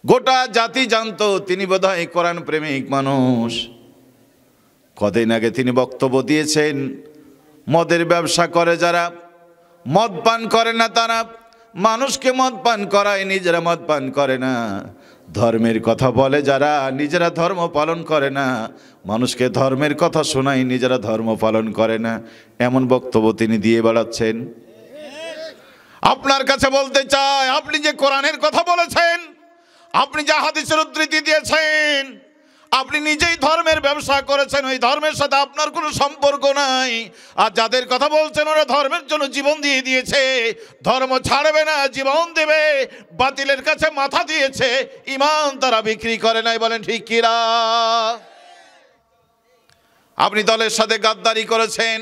গোটা জাতি জানতো তিনি বোধহয় কোরআন প্রেমিক মানুষ। কদিন আগে তিনি বক্তব্য দিয়েছেন, মদের ব্যবসা করে যারা, মদ পান করে না তারা মানুষকে মদ পান করায়, নিজেরা মদ পান করে না। ধর্মের কথা বলে যারা, নিজেরা ধর্ম পালন করে না, মানুষকে ধর্মের কথা শোনায়, নিজেরা ধর্ম পালন করে না। এমন বক্তব্য তিনি দিয়ে বেড়াচ্ছেন। আপনার কাছে বলতে চাই, আপনি যে কোরআনের কথা বলেছেন, আপনি যে হাদিসের উদ্ধৃতি দিয়েছেন, আপনি নিজেই ধর্মের ব্যবসা করেছেন, ওই ধর্মের সাথে আপনার কোনো সম্পর্ক নাই। আর যাদের কথা বলছেন ওরা ধর্মের জন্য জীবন দিয়ে দিয়েছে, ধর্ম ছাড়বে না, জীবন দেবে, বাতিলের কাছে মাথা দিয়েছে, ঈমান তারা বিক্রি করে নাই। বলেন ঠিক কিনা? আপনি দলের সাথে গাদ্দারি করেছেন।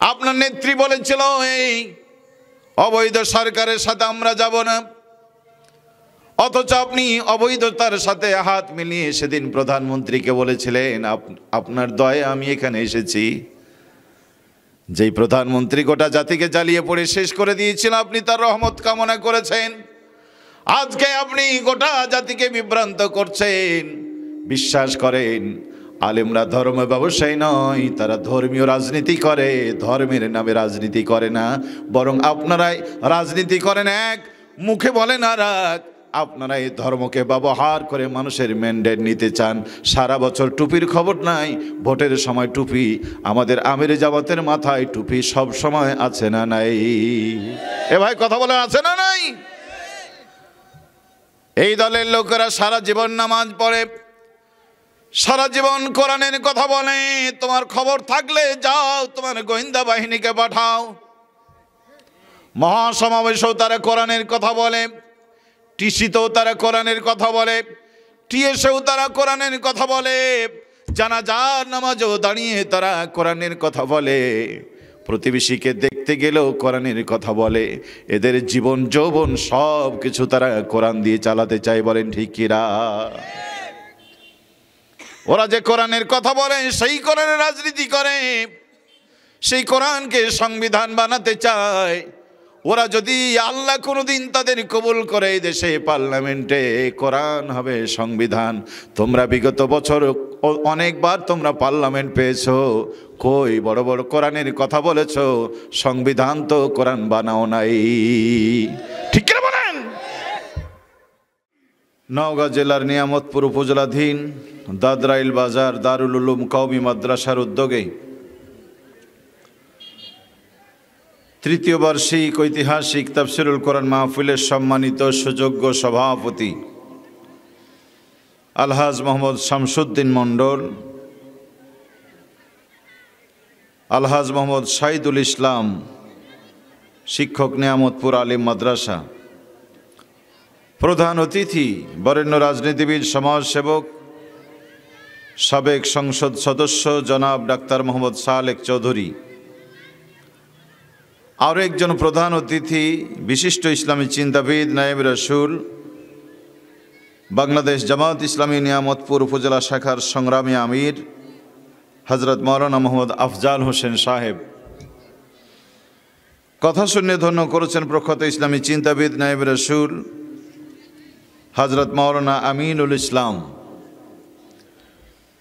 আপনার নেত্রী বলেছিল এই অবৈধ সরকারের সাথে আমরা যাব না, অথচ আপনি অবৈধতার সাথে হাত মিলিয়ে সেদিন প্রধানমন্ত্রীকে বলেছিলেন আপনার দয়ে আমি এখানে এসেছি। যেই প্রধানমন্ত্রী গোটা জাতিকে জ্বালিয়ে পড়ে শেষ করে দিয়েছিল, আপনি তার রহমত কামনা করেছেন। আজকে আপনি গোটা জাতিকে বিভ্রান্ত করছেন। বিশ্বাস করেন, আলেমরা ধর্ম ব্যবসায়ী নয়, তারা ধর্মীয় রাজনীতি করে, ধর্মের নামে রাজনীতি করে না। বরং আপনারাই রাজনীতি করেন এক, মুখে বলেন আর এক। আপনারা এই ধর্মকে ব্যবহার করে মানুষের ম্যান্ডেট নিতে চান। সারা বছর টুপির খবর নাই, ভোটের সময় টুপি। আমাদের আমির জামাতের মাথায় টুপি সব সময় আছে না নাই? এ ভাই কথা বলে আছে না নাই? এই দলের লোকেরা সারা জীবন নামাজ পড়ে, সারা জীবন কোরআনের কথা বলে। তোমার খবর থাকলে যাও, তোমার গোয়েন্দা বাহিনীকে পাঠাও। মহাসমাবেশেও তারা কোরআনের কথা বলে, টিসিতেও তারা কোরআনের কথা বলে, টিএসেও তারা কোরআনের কথা বলে, জানাজার নামাজেও দাঁড়িয়ে তারা কোরআনের কথা বলে, প্রতিবেশীকে দেখতে গেলেও কোরআনের কথা বলে। এদের জীবন যৌবন সব কিছু তারা কোরআন দিয়ে চালাতে চায়। বলেন ঠিক কিনা? ওরা যে কোরআনের কথা বলে, সেই কোরআনের রাজনীতি করে, সেই কোরআনকে সংবিধান বানাতে চায়। ওরা যদি আল্লাহ কোনোদিন তাদের কবুল করে, এই দেশে পার্লামেন্টে কোরআন হবে সংবিধান। তোমরা বিগত বছর অনেকবার তোমরা পার্লামেন্ট পেয়েছো, কই বড় বড় কোরআনের কথা বলেছো, সংবিধান তো কোরআন বানাও নাই। ঠিক করে বলেন। নওগাঁ জেলার নিয়ামতপুর উপজেলাধীন দাদরাইল বাজার দারুল উলুম কওমি মাদ্রাসার উদ্যোগে তৃতীয় বার্ষিক ঐতিহাসিক তাফসিরুল কোরআন মাহফিলের সম্মানিত সুযোগ্য সভাপতি আলহাজ মোহাম্মদ শামসুদ্দিন মণ্ডল, আলহাজ মোহাম্মদ শাহিদুল ইসলাম, শিক্ষক নিয়ামতপুর আলিম মাদ্রাসা, প্রধান অতিথি বরেণ্য রাজনীতিবিদ, সমাজসেবক, সাবেক সংসদ সদস্য জনাব ডাক্তার মোহাম্মদ সালেক চৌধুরী, আরও একজন প্রধান অতিথি বিশিষ্ট ইসলামী চিন্তাবিদ, নায়েব রাসূল, বাংলাদেশ জামাত ইসলামী নিয়ামতপুর উপজেলা শাখার সংগ্রামী আমির হজরত মাওলানা মোহাম্মদ আফজাল হোসেন সাহেব। কথা শুনে ধন্য করেছেন প্রখ্যাত ইসলামী চিন্তাবিদ, নায়েব রাসূল হজরত মাওলানা আমিনুল ইসলাম।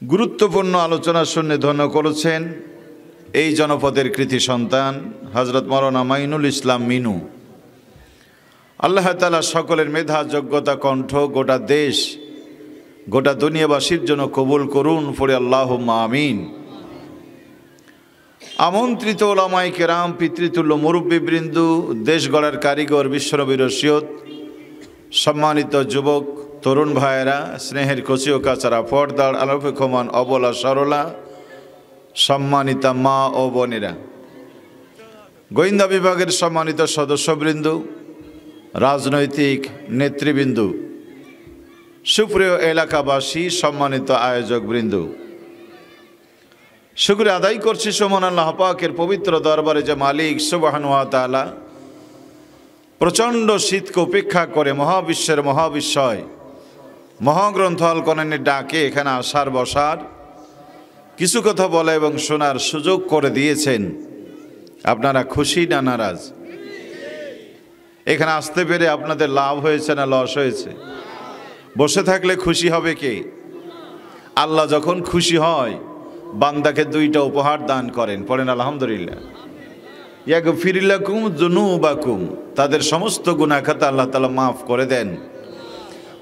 গুরুত্বপূর্ণ আলোচনা শুনে ধন্য করেছেন এই জনপদের কৃতি সন্তান হজরত মাওলানা মাইনুল ইসলাম মিনু। আল্লাহ তাআলা সকলের মেধা, যোগ্যতা, কণ্ঠ গোটা দেশ, গোটা দুনিয়াবাসীর জন্য কবুল করুন, পড়ে আল্লাহুম্মা আমিন। আমন্ত্রিত ওলামায়ে কেরাম, পিতৃতুল্য মুরব্বীবৃন্দ, দেশ গড়ার কারিগর, বিশ্বনবীর ওসিয়ত, সম্মানিত যুবক তরুণ ভাইয়েরা, স্নেহের কচি ও কাচারা, পর্দার আলোকমান অবলা সরলা, সম্মানিতা মা ও বোনেরা, গোয়েন্দা বিভাগের সম্মানিত সদস্যবৃন্দ, রাজনৈতিক নেতৃবৃন্দ, সুপ্রিয় এলাকাবাসী, সম্মানিত আয়োজকবৃন্দ, শুকরিয়া আদায় করছি সুবহান আল্লাহ পাকের পবিত্র দরবারে যে মালিক সুবহানাহু ওয়া তাআলা প্রচণ্ড শীতকে উপেক্ষা করে মহাবিশ্বের মহাবিশ্বয় মহাগ্রন্থ আল কোরআনের ডাকে এখানে আসার বসার, কিছু কথা বলা এবং শোনার সুযোগ করে দিয়েছেন। আপনারা খুশি না নারাজ? এখানে আসতে পেরে আপনাদের লাভ হয়েছে না লস হয়েছে? বসে থাকলে খুশি হবে কে? আল্লাহ যখন খুশি হয় বান্দাকে দুইটা উপহার দান করেন, পড়েন আলহামদুলিল্লাহ। ইয়াগফির লাকুম যুনুবাকুম, তাদের সমস্ত গুনাহ খাতা আল্লাহ তাআলা মাফ করে দেন।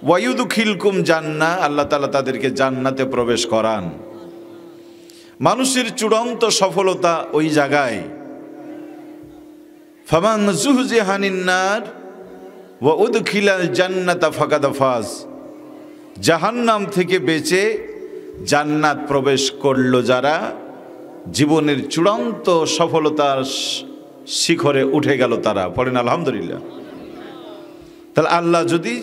ওয়ায়ুদখিলকুম জান্নাহ, আল্লাহ তাআলা তাদেরকে জান্নাতে প্রবেশ করান। মানুষের চূড়ান্ত সফলতা ওই জায়গায়, ফামান যুহজিহা আনিন নার ওয়া উদখিলাল জান্নাতা ফাকাদ ফাজ, জাহান্নাম থেকে বেঁচে জান্নাত প্রবেশ করলো যারা, জীবনের চূড়ান্ত সফলতার শিখরে উঠে গেল তারা, পড়েন আলহামদুলিল্লাহ। তাহলে আল্লাহ যদি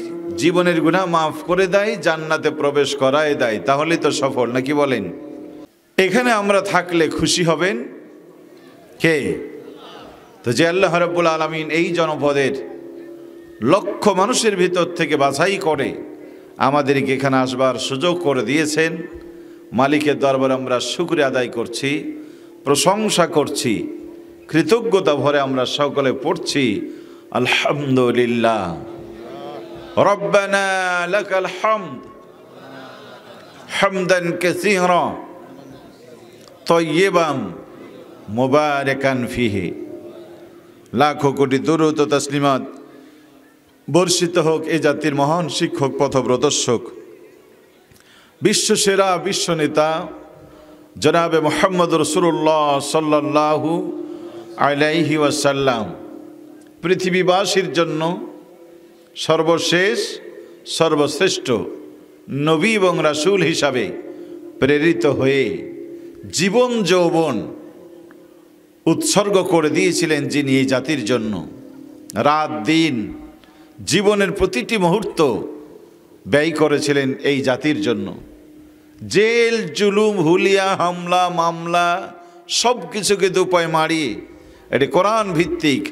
জীবনের গুনাহ মাফ করে দেয়, জান্নাতে প্রবেশ করায় দেয়, তাহলেই তো সফল, নাকি বলেন? এখানে আমরা থাকলে খুশি হবেন কে? তো যে আল্লাহ রাব্বুল আলামিন এই জনপদের লক্ষ মানুষের ভিতর থেকে বাছাই করে আমাদেরকে এখানে আসবার সুযোগ করে দিয়েছেন, মালিকের দরবারে আমরা শুকরিয়া আদায় করছি, প্রশংসা করছি, কৃতজ্ঞতা ভরে আমরা সকলে পড়ছি আলহামদুলিল্লাহ। রব্বানা লাকাল হামদ হামদান কাসীরা তাইয়্যিবান মুবারাকান ফিহি। লাখো কোটি দরুদ ও তাসলিমাত বর্ষিত হোক এ জাতির মহান শিক্ষক, পথপ্রদর্শক, বিশ্বসেরা বিশ্বনেতা জনাবে মুহাম্মদ রাসূলুল্লাহ সাল্লাল্লাহু আলাইহি ওয়াসাল্লাম, পৃথিবীবাসীর জন্য সর্বশেষ সর্বশ্রেষ্ঠ নবী এবং রাসূল হিসাবে প্রেরিত হয়ে জীবন যৌবন উৎসর্গ করে দিয়েছিলেন যিনি এই জাতির জন্য। রাত দিন জীবনের প্রতিটি মুহূর্ত ব্যয় করেছিলেন এই জাতির জন্য। জেল জুলুম হুলিয়া হামলা মামলা সব কিছুকে দুপায় মারিয়ে এটি কোরআন ভিত্তিক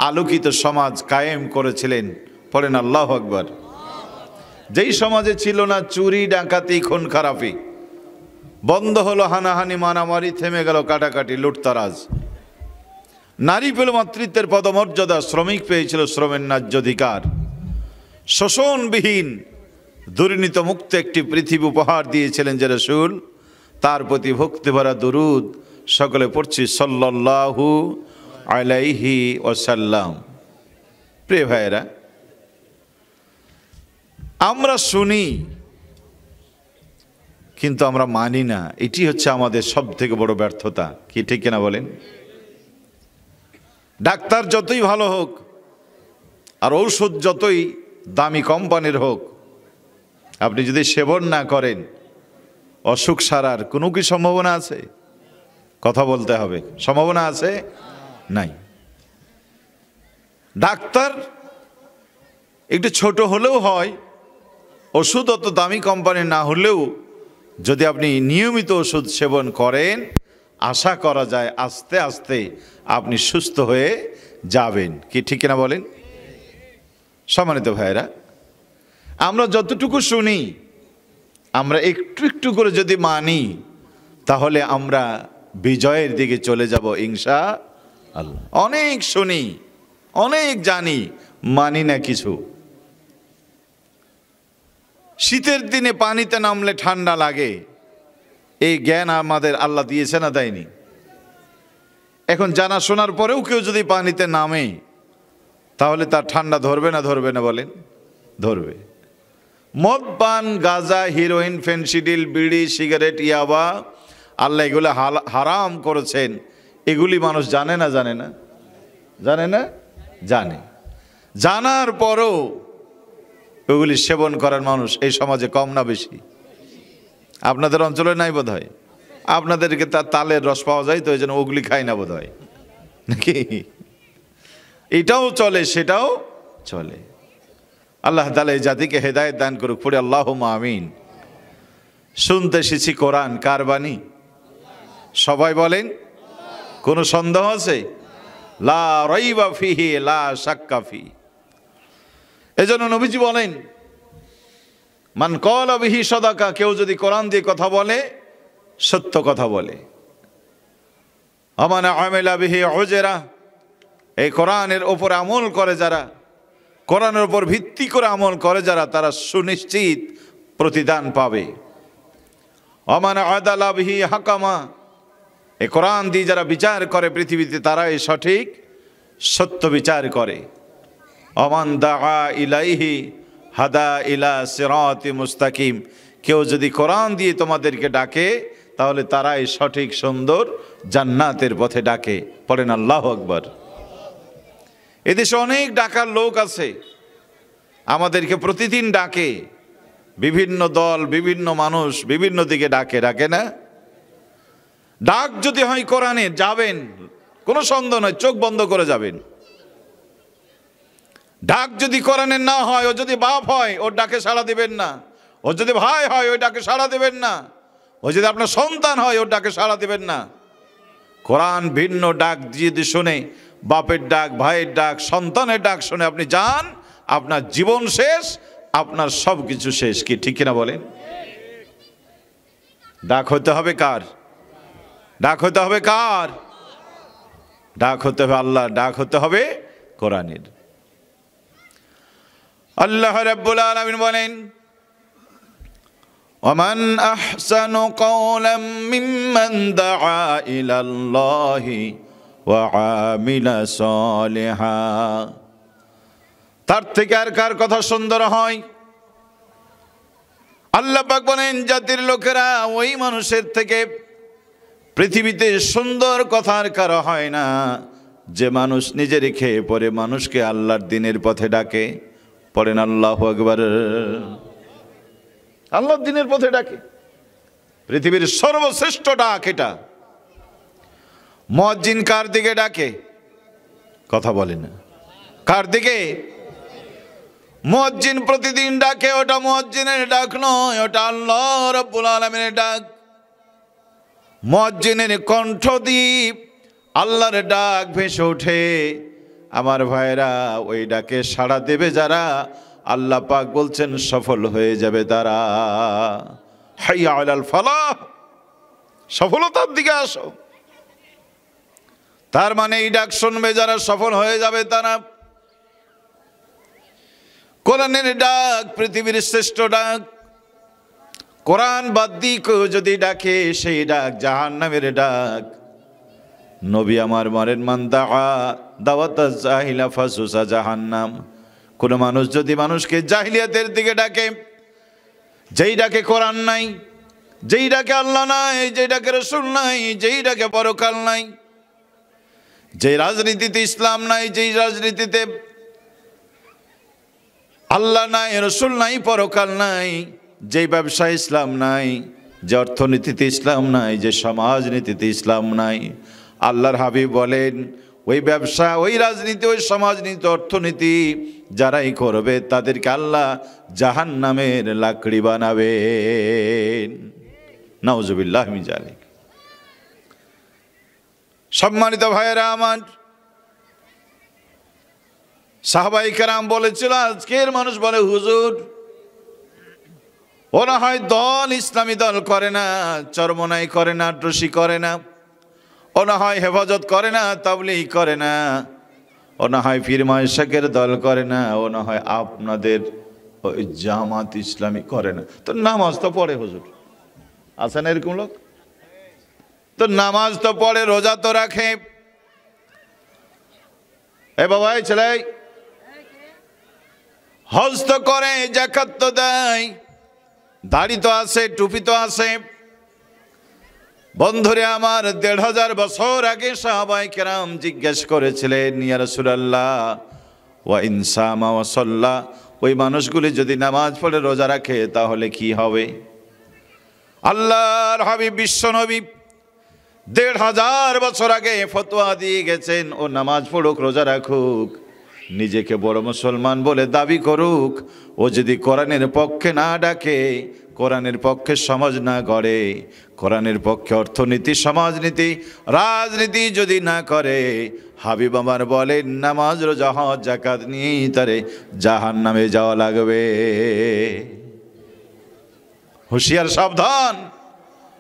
আলোকিত সমাজ কায়েম করেছিলেন, পড়েন আল্লাহু আকবার। যেই সমাজে ছিল না চুরি ডাকাতি খুন খারাপি, বন্ধ হলো হানাহানি মারামারি, থেমে গেল কাটাকাটি লুটতারাজ, নারী পেল মাতৃত্বের পদমর্যাদা, শ্রমিক পেয়েছিল শ্রমের ন্যায্য অধিকার, শোষণবিহীন দুর্নীত মুক্ত একটি পৃথিবী উপহার দিয়েছিলেন যে রাসূল, তার প্রতি ভক্তি ভরা দরুদ সকলে পড়ছি সাল্লাল্লাহু আলাইহি ওয়াসাল্লাম। প্রিয় ভাইয়েরা, আমরা শুনি কিন্তু আমরা মানি না, এটি হচ্ছে আমাদের সব থেকে বড় ব্যর্থতা, কি ঠিক কিনা বলেন? ডাক্তার যতই ভালো হোক আর ঔষধ যতই দামি কোম্পানির হোক, আপনি যদি সেবন না করেন অসুখ সারার কোনো কি সম্ভাবনা আছে? কথা বলতে হবে, সম্ভাবনা আছে? নাই। ডাক্তার একটু ছোট হলেও হয়, ওষুধ অত দামি কোম্পানি না হলেও যদি আপনি নিয়মিত ওষুধ সেবন করেন, আশা করা যায় আস্তে আস্তে আপনি সুস্থ হয়ে যাবেন, কি ঠিক না বলেন? সম্মানিত ভাইয়েরা, আমরা যতটুকু শুনি, আমরা একটু একটু করে যদি মানি, তাহলে আমরা বিজয়ের দিকে চলে যাব ইনশাআল্লাহ। অনেক শুনি, অনেক জানি, মানি না কিছু। শীতের দিনে পানিতে নামলে ঠান্ডা লাগে, এই জ্ঞান আমাদের আল্লাহ দিয়েছে না দেয়নি? এখন জানা শোনার পরেও কেউ যদি পানিতে নামে, তাহলে তার ঠান্ডা ধরবে না ধরবে না বলেন? ধরবে। মদ পান, গাঁজা, হিরোইন, ফেনসিডিল, বিড়ি, সিগারেট, ইয়াবা, আল্লাহ এগুলো হারাম করেছেন। এগুলি মানুষ জানে না? জানে না? জানে না? জানে। জানার পরও ওগুলি সেবন করার মানুষ এই সমাজে কম না বেশি? আপনাদের অঞ্চলে নাই বোধ হয়, আপনাদেরকে তার তালের রস পাওয়া যায় তো, এই জন্য ওগুলি খায় না বোধ হয়, নাকি? এটাও চলে সেটাও চলে। আল্লাহ তাআলা এই জাতিকে হেদায়েত দান করুক, পড়ে আল্লাহুম্মা আমিন। শুনতে এসেছি কোরআন কার বাণী? সবাই বলেন, কোনো সন্দেহ আছে? লা রাইবা ফিহি লা শাক্কা ফি। এজন্য নবীজি বলেন, মান ক্বালা বিহি সাদাকা, কেউ যদি কোরআন দিয়ে কথা বলে সত্য কথা বলে। আমান আমিলা বিহি উজরা, এই কোরআনের ওপর আমল করে যারা, কোরআনের উপর ভিত্তি করে আমল করে যারা, তারা সুনিশ্চিত প্রতিদান পাবে। ওমান আদালা বিহি হাকামা, এ কোরআন দিয়ে যারা বিচার করে পৃথিবীতে, তারাই সঠিক সত্য বিচার করে। ওমান দাআ ইলাইহি হাদা ইলা সিরাতি মুস্তাকিম, কেউ যদি কোরআন দিয়ে তোমাদেরকে ডাকে তাহলে তারাই সঠিক সুন্দর জান্নাতের পথে ডাকে। পড়েন আল্লাহু আকবার। এদেশে অনেক ডাকার লোক আছে, আমাদেরকে প্রতিদিন ডাকে, বিভিন্ন দল, বিভিন্ন মানুষ বিভিন্ন দিকে ডাকে, ডাকে না? ডাক যদি হয় কোরআনে, যাবেন, কোনো সন্দেহ নয়, চোখ বন্ধ করে যাবেন। ডাক যদি কোরআনের না হয়, ও যদি বাপ হয় ওর ডাকে সাড়া দিবেন না, ও যদি ভাই হয় ওই ডাকে সাড়া দিবেন না, ও যদি আপনার সন্তান হয় ওর ডাকে সাড়া দিবেন না। কোরআন ভিন্ন ডাক যদি শুনে, বাপের ডাক, ভাইয়ের ডাক, সন্তানের ডাক শুনে আপনি যান, আপনার জীবন শেষ, আপনার সব কিছু শেষ। কি ঠিক কিনা বলেন? ডাক হতে হবে কার? ডাক হতে হবে কার? ডাক হতে হবে আল্লাহ, ডাক হতে হবে কোরআনের। আল্লাহ রাব্বুল আলামিন বলেন, ওমান আহসানু কওলাম মিম্মান দাআ ইলাল্লাহি ওয়া আমিলা সালিহা, তার থেকে আর কার কথা সুন্দর হয়? আল্লাহ পাক বলেন, জাতির লোকেরা ওই মানুষের থেকে পৃথিবীতে সুন্দর কথা আর কারো হয় না, যে মানুষ নিজের খেয়ে পরে মানুষকে আল্লাহর দ্বীনের পথে ডাকে। পড়েন আল্লাহু আকবার। আল্লাহর দ্বীনের পথে ডাকে, পৃথিবীর সর্বশ্রেষ্ঠ ডাক এটা। মুয়াজ্জিন কার দিকে ডাকে? কথা বলে না, কার দিকে? মুয়াজ্জিন প্রতিদিন ডাকে, ওটা মুয়াজ্জিনের ডাক নয়, ওটা আল্লাহ রাব্বুল আলামিনের ডাক। মুয়াজ্জিনের কণ্ঠ দিয়ে আল্লাহর ডাক ভেসে ওঠে। আমার ভাইরা, ওই ডাকে সাড়া দেবে যারা, আল্লাহ পাক বলছেন সফল হয়ে যাবে তারা। হাইয়া আলাল ফালাহ, সফলতার দিকে আসো। তার মানে এই ডাক শুনবে যারা, সফল হয়ে যাবে তারা। কোরআনের ডাক পৃথিবীর শ্রেষ্ঠ ডাক। কোরআন বাদ দিয়ে কেউ যদি ডাকে, সেই ডাক জাহান্নামের ডাক। নবী আমার বলেন, মান দাআ দাওয়াতাজ জাহিলা ফাসুসা জাহান্নাম। কোন মানুষ যদি মানুষকে জাহিলিয়াতের দিকে ডাকে, যেই ডাকে কোরআন নাই, যেই ডাকে আল্লাহ নাই, যেই ডাকে রাসূল নাই, যেই ডাকে পরকাল নাই, যেই রাজনীতিতে ইসলাম নাই, যেই রাজনীতিতে আল্লাহ নাই, রাসূল নাই, পরকাল নাই, যেই ব্যবসায় ইসলাম নাই, যে অর্থনীতিতে ইসলাম নাই, যে সমাজনীতিতে ইসলাম নাই, আল্লাহর হাবিব বলেন, ওই ব্যবসা, ওই রাজনীতি, ওই সমাজনীতি, অর্থনীতি যারাই করবে তাদেরকে আল্লাহ জাহান্নামের লাকড়ি বানাবেন। নাউজুবিল্লাহ মিন যালিক। সম্মানিত ভাইয়েরা আমার, সাহাবায়ে কেরাম বলেছিল, আজকের মানুষ বলে হুজুর ওরা হয় দল, ইসলামী দল করে না, চরমনাই করে না, আটরশি করে না, ও না হয় হেফাজত করে না, তাবলীগ করে না, ও না হয় পীর মাশায়েখের দল করে না, ও না হয় আপনাদের ওই জামাত ইসলামী করে না। তো নামাজ তো পড়ে হুজুর, আছেন এরকম লোক? তো নামাজ তো পড়ে, রোজা তো রাখে। এ বাবা, এই ছেলে, হজ তো করে, যাকাত তো দেয়, দাড়ি তো আছে, টুপি তো আছে। বন্ধুরে আমার, ১৫০০ বছর আগে সাহাবায়ে কেরাম জিজ্ঞেস করেছিলেন, ইয়া রাসূলুল্লাহ ওয়া ইন সামা ওয়া সাল্লা, ওই মানুষগুলি যদি নামাজ পড়ে রোজা রাখে তাহলে কি হবে? আল্লাহর হাবিব বিশ্বনবী ১৫০০ বছর আগে ফতোয়া দিয়ে গেছেন, ও নামাজ পড়ুক, রোজা রাখুক, নিজেকে বড় মুসলমান বলে দাবি করুক, ও যদি কোরআনের পক্ষে না ডাকে, কোরআনের পক্ষে সমাজ না গড়ে, কোরআনের পক্ষে অর্থনীতি, সমাজনীতি, রাজনীতি যদি না করে, হাবিব আমার বলেন নামাজ, রোজা, হজ, যাকাত নিয়ে তারে জাহান্নামে যাওয়া লাগবে। হুঁশিয়ার, সাবধান।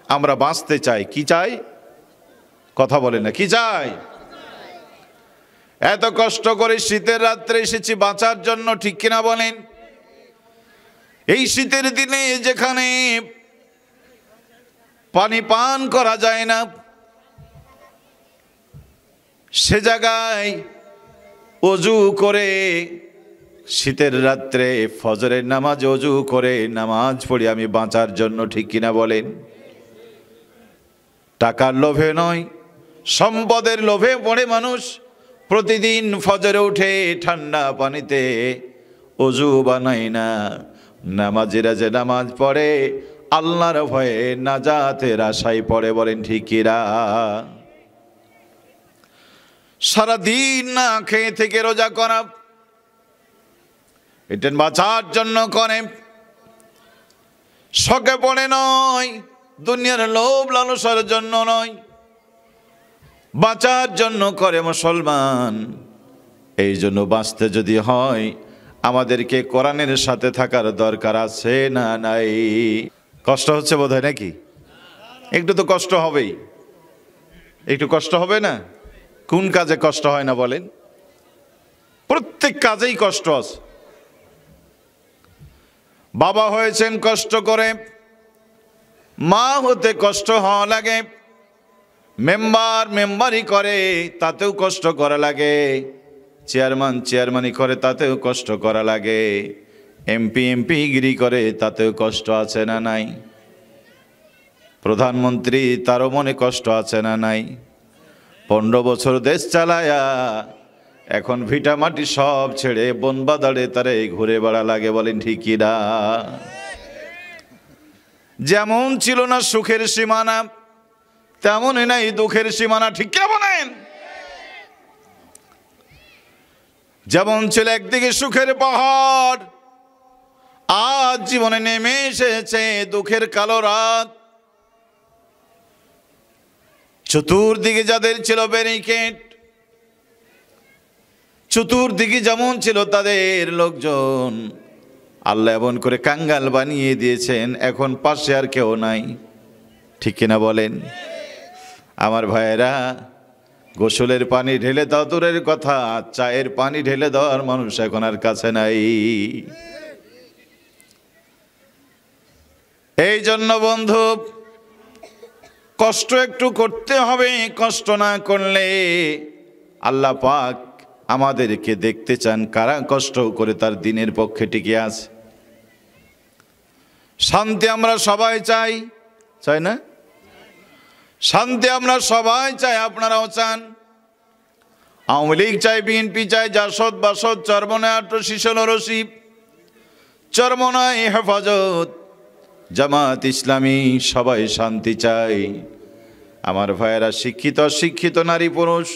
আমরা বাঁচতে চাই, কি চাই? কথা বলে না, কি চাই? এত কষ্ট করে শীতের রাত্রে এসেছি বাঁচার জন্য, ঠিক কিনা বলেন? এই শীতের দিনে যেখানে পানি পান করা যায় না, সে জায়গায় অজু করে শীতের রাত্রে ফজরের নামাজ অজু করে নামাজ পড়ি আমি বাঁচার জন্য, ঠিক কিনা বলেন? টাকার লোভে নয়, সম্পদের লোভে পড়ে মানুষ প্রতিদিন ফজরে উঠে ঠান্ডা পানিতে অজু বানায় না। নামাজিরা যে নামাজ পড়ে আল্লাহর ভয়ে নাজাতের আশায় পড়ে, বলেন ঠিক কিনা? সারাদিন না খেয়ে থেকে রোজা করা, এটা বাঁচার জন্য করে, শখে পড়ে নয়, দুনিয়ার লোভ লালসার জন্য নয়, বাঁচার জন্য করে মুসলমান। এই জন্য বাঁচতে যদি হয় আমাদেরকে কোরআনের সাথে থাকার দরকার আছে না নাই? কষ্ট হচ্ছে বোধহয় নাকি? একটু তো কষ্ট হবেই, একটু কষ্ট হবে না? কোন কাজে কষ্ট হয় না বলেন? প্রত্যেক কাজেই কষ্ট আছে। বাবা হয়েছেন কষ্ট করে, মা হতে কষ্ট হওয়া লাগে, মেম্বারি করে তাতেও কষ্ট করা লাগে, চেয়ারম্যানি করে তাতেও কষ্ট করা লাগে, এমপিগিরি করে তাতেও কষ্ট আছে না নাই? প্রধানমন্ত্রী তারও মনে কষ্ট আছে না নাই? 15 বছর দেশ চালায়া এখন ভিটা মাটি সব ছেড়ে বন বাদারে তারে ঘুরে বেড়া লাগে, বলেন ঠিকই না? যেমন ছিল না সুখের সীমানা, তেমনই নাই দুঃখের সীমানা, ঠিক কে বলেন? যেমন ছিল একদিকে সুখের পাহাড়, আজ জীবনে নেমে এসেছে দুঃখের কালো রাত। চতুর্দিকে যাদের ছিল ব্যারিকেড, চতুর্দিকে যেমন ছিল তাদের লোকজন, আল্লাহ এমন করে কাঙ্গাল বানিয়ে দিয়েছেন, এখন পাশে আর কেউ নাই, ঠিক কিনা বলেন? আমার ভাইয়েরা, গোসলের পানি ঢেলে দাও দূরের কথা, চায়ের পানি ঢেলে দেওয়ার মানুষ এখন আর কাছে নাই। এই জন্য বন্ধু, কষ্ট একটু করতে হবে, কষ্ট না করলে আল্লাহ পাক আমাদেরকে দেখতে চান কারা কষ্ট করে তার দিনের পক্ষে টিকে আছে। শান্তি আমরা সবাই চাই, চাই না? শান্তি আমরা সবাই চাই, আপনারাও চান। আওয়ামী লীগ চাই, বিএনপি চাই, জাসদ বাসদ চরমনায় আট্রসি 16 রশিদ, চরমনায় হেফাজত, জামাত ইসলামী সবাই শান্তি চাই। আমার ভাইয়েরা, শিক্ষিত অশিক্ষিত নারী পুরুষ,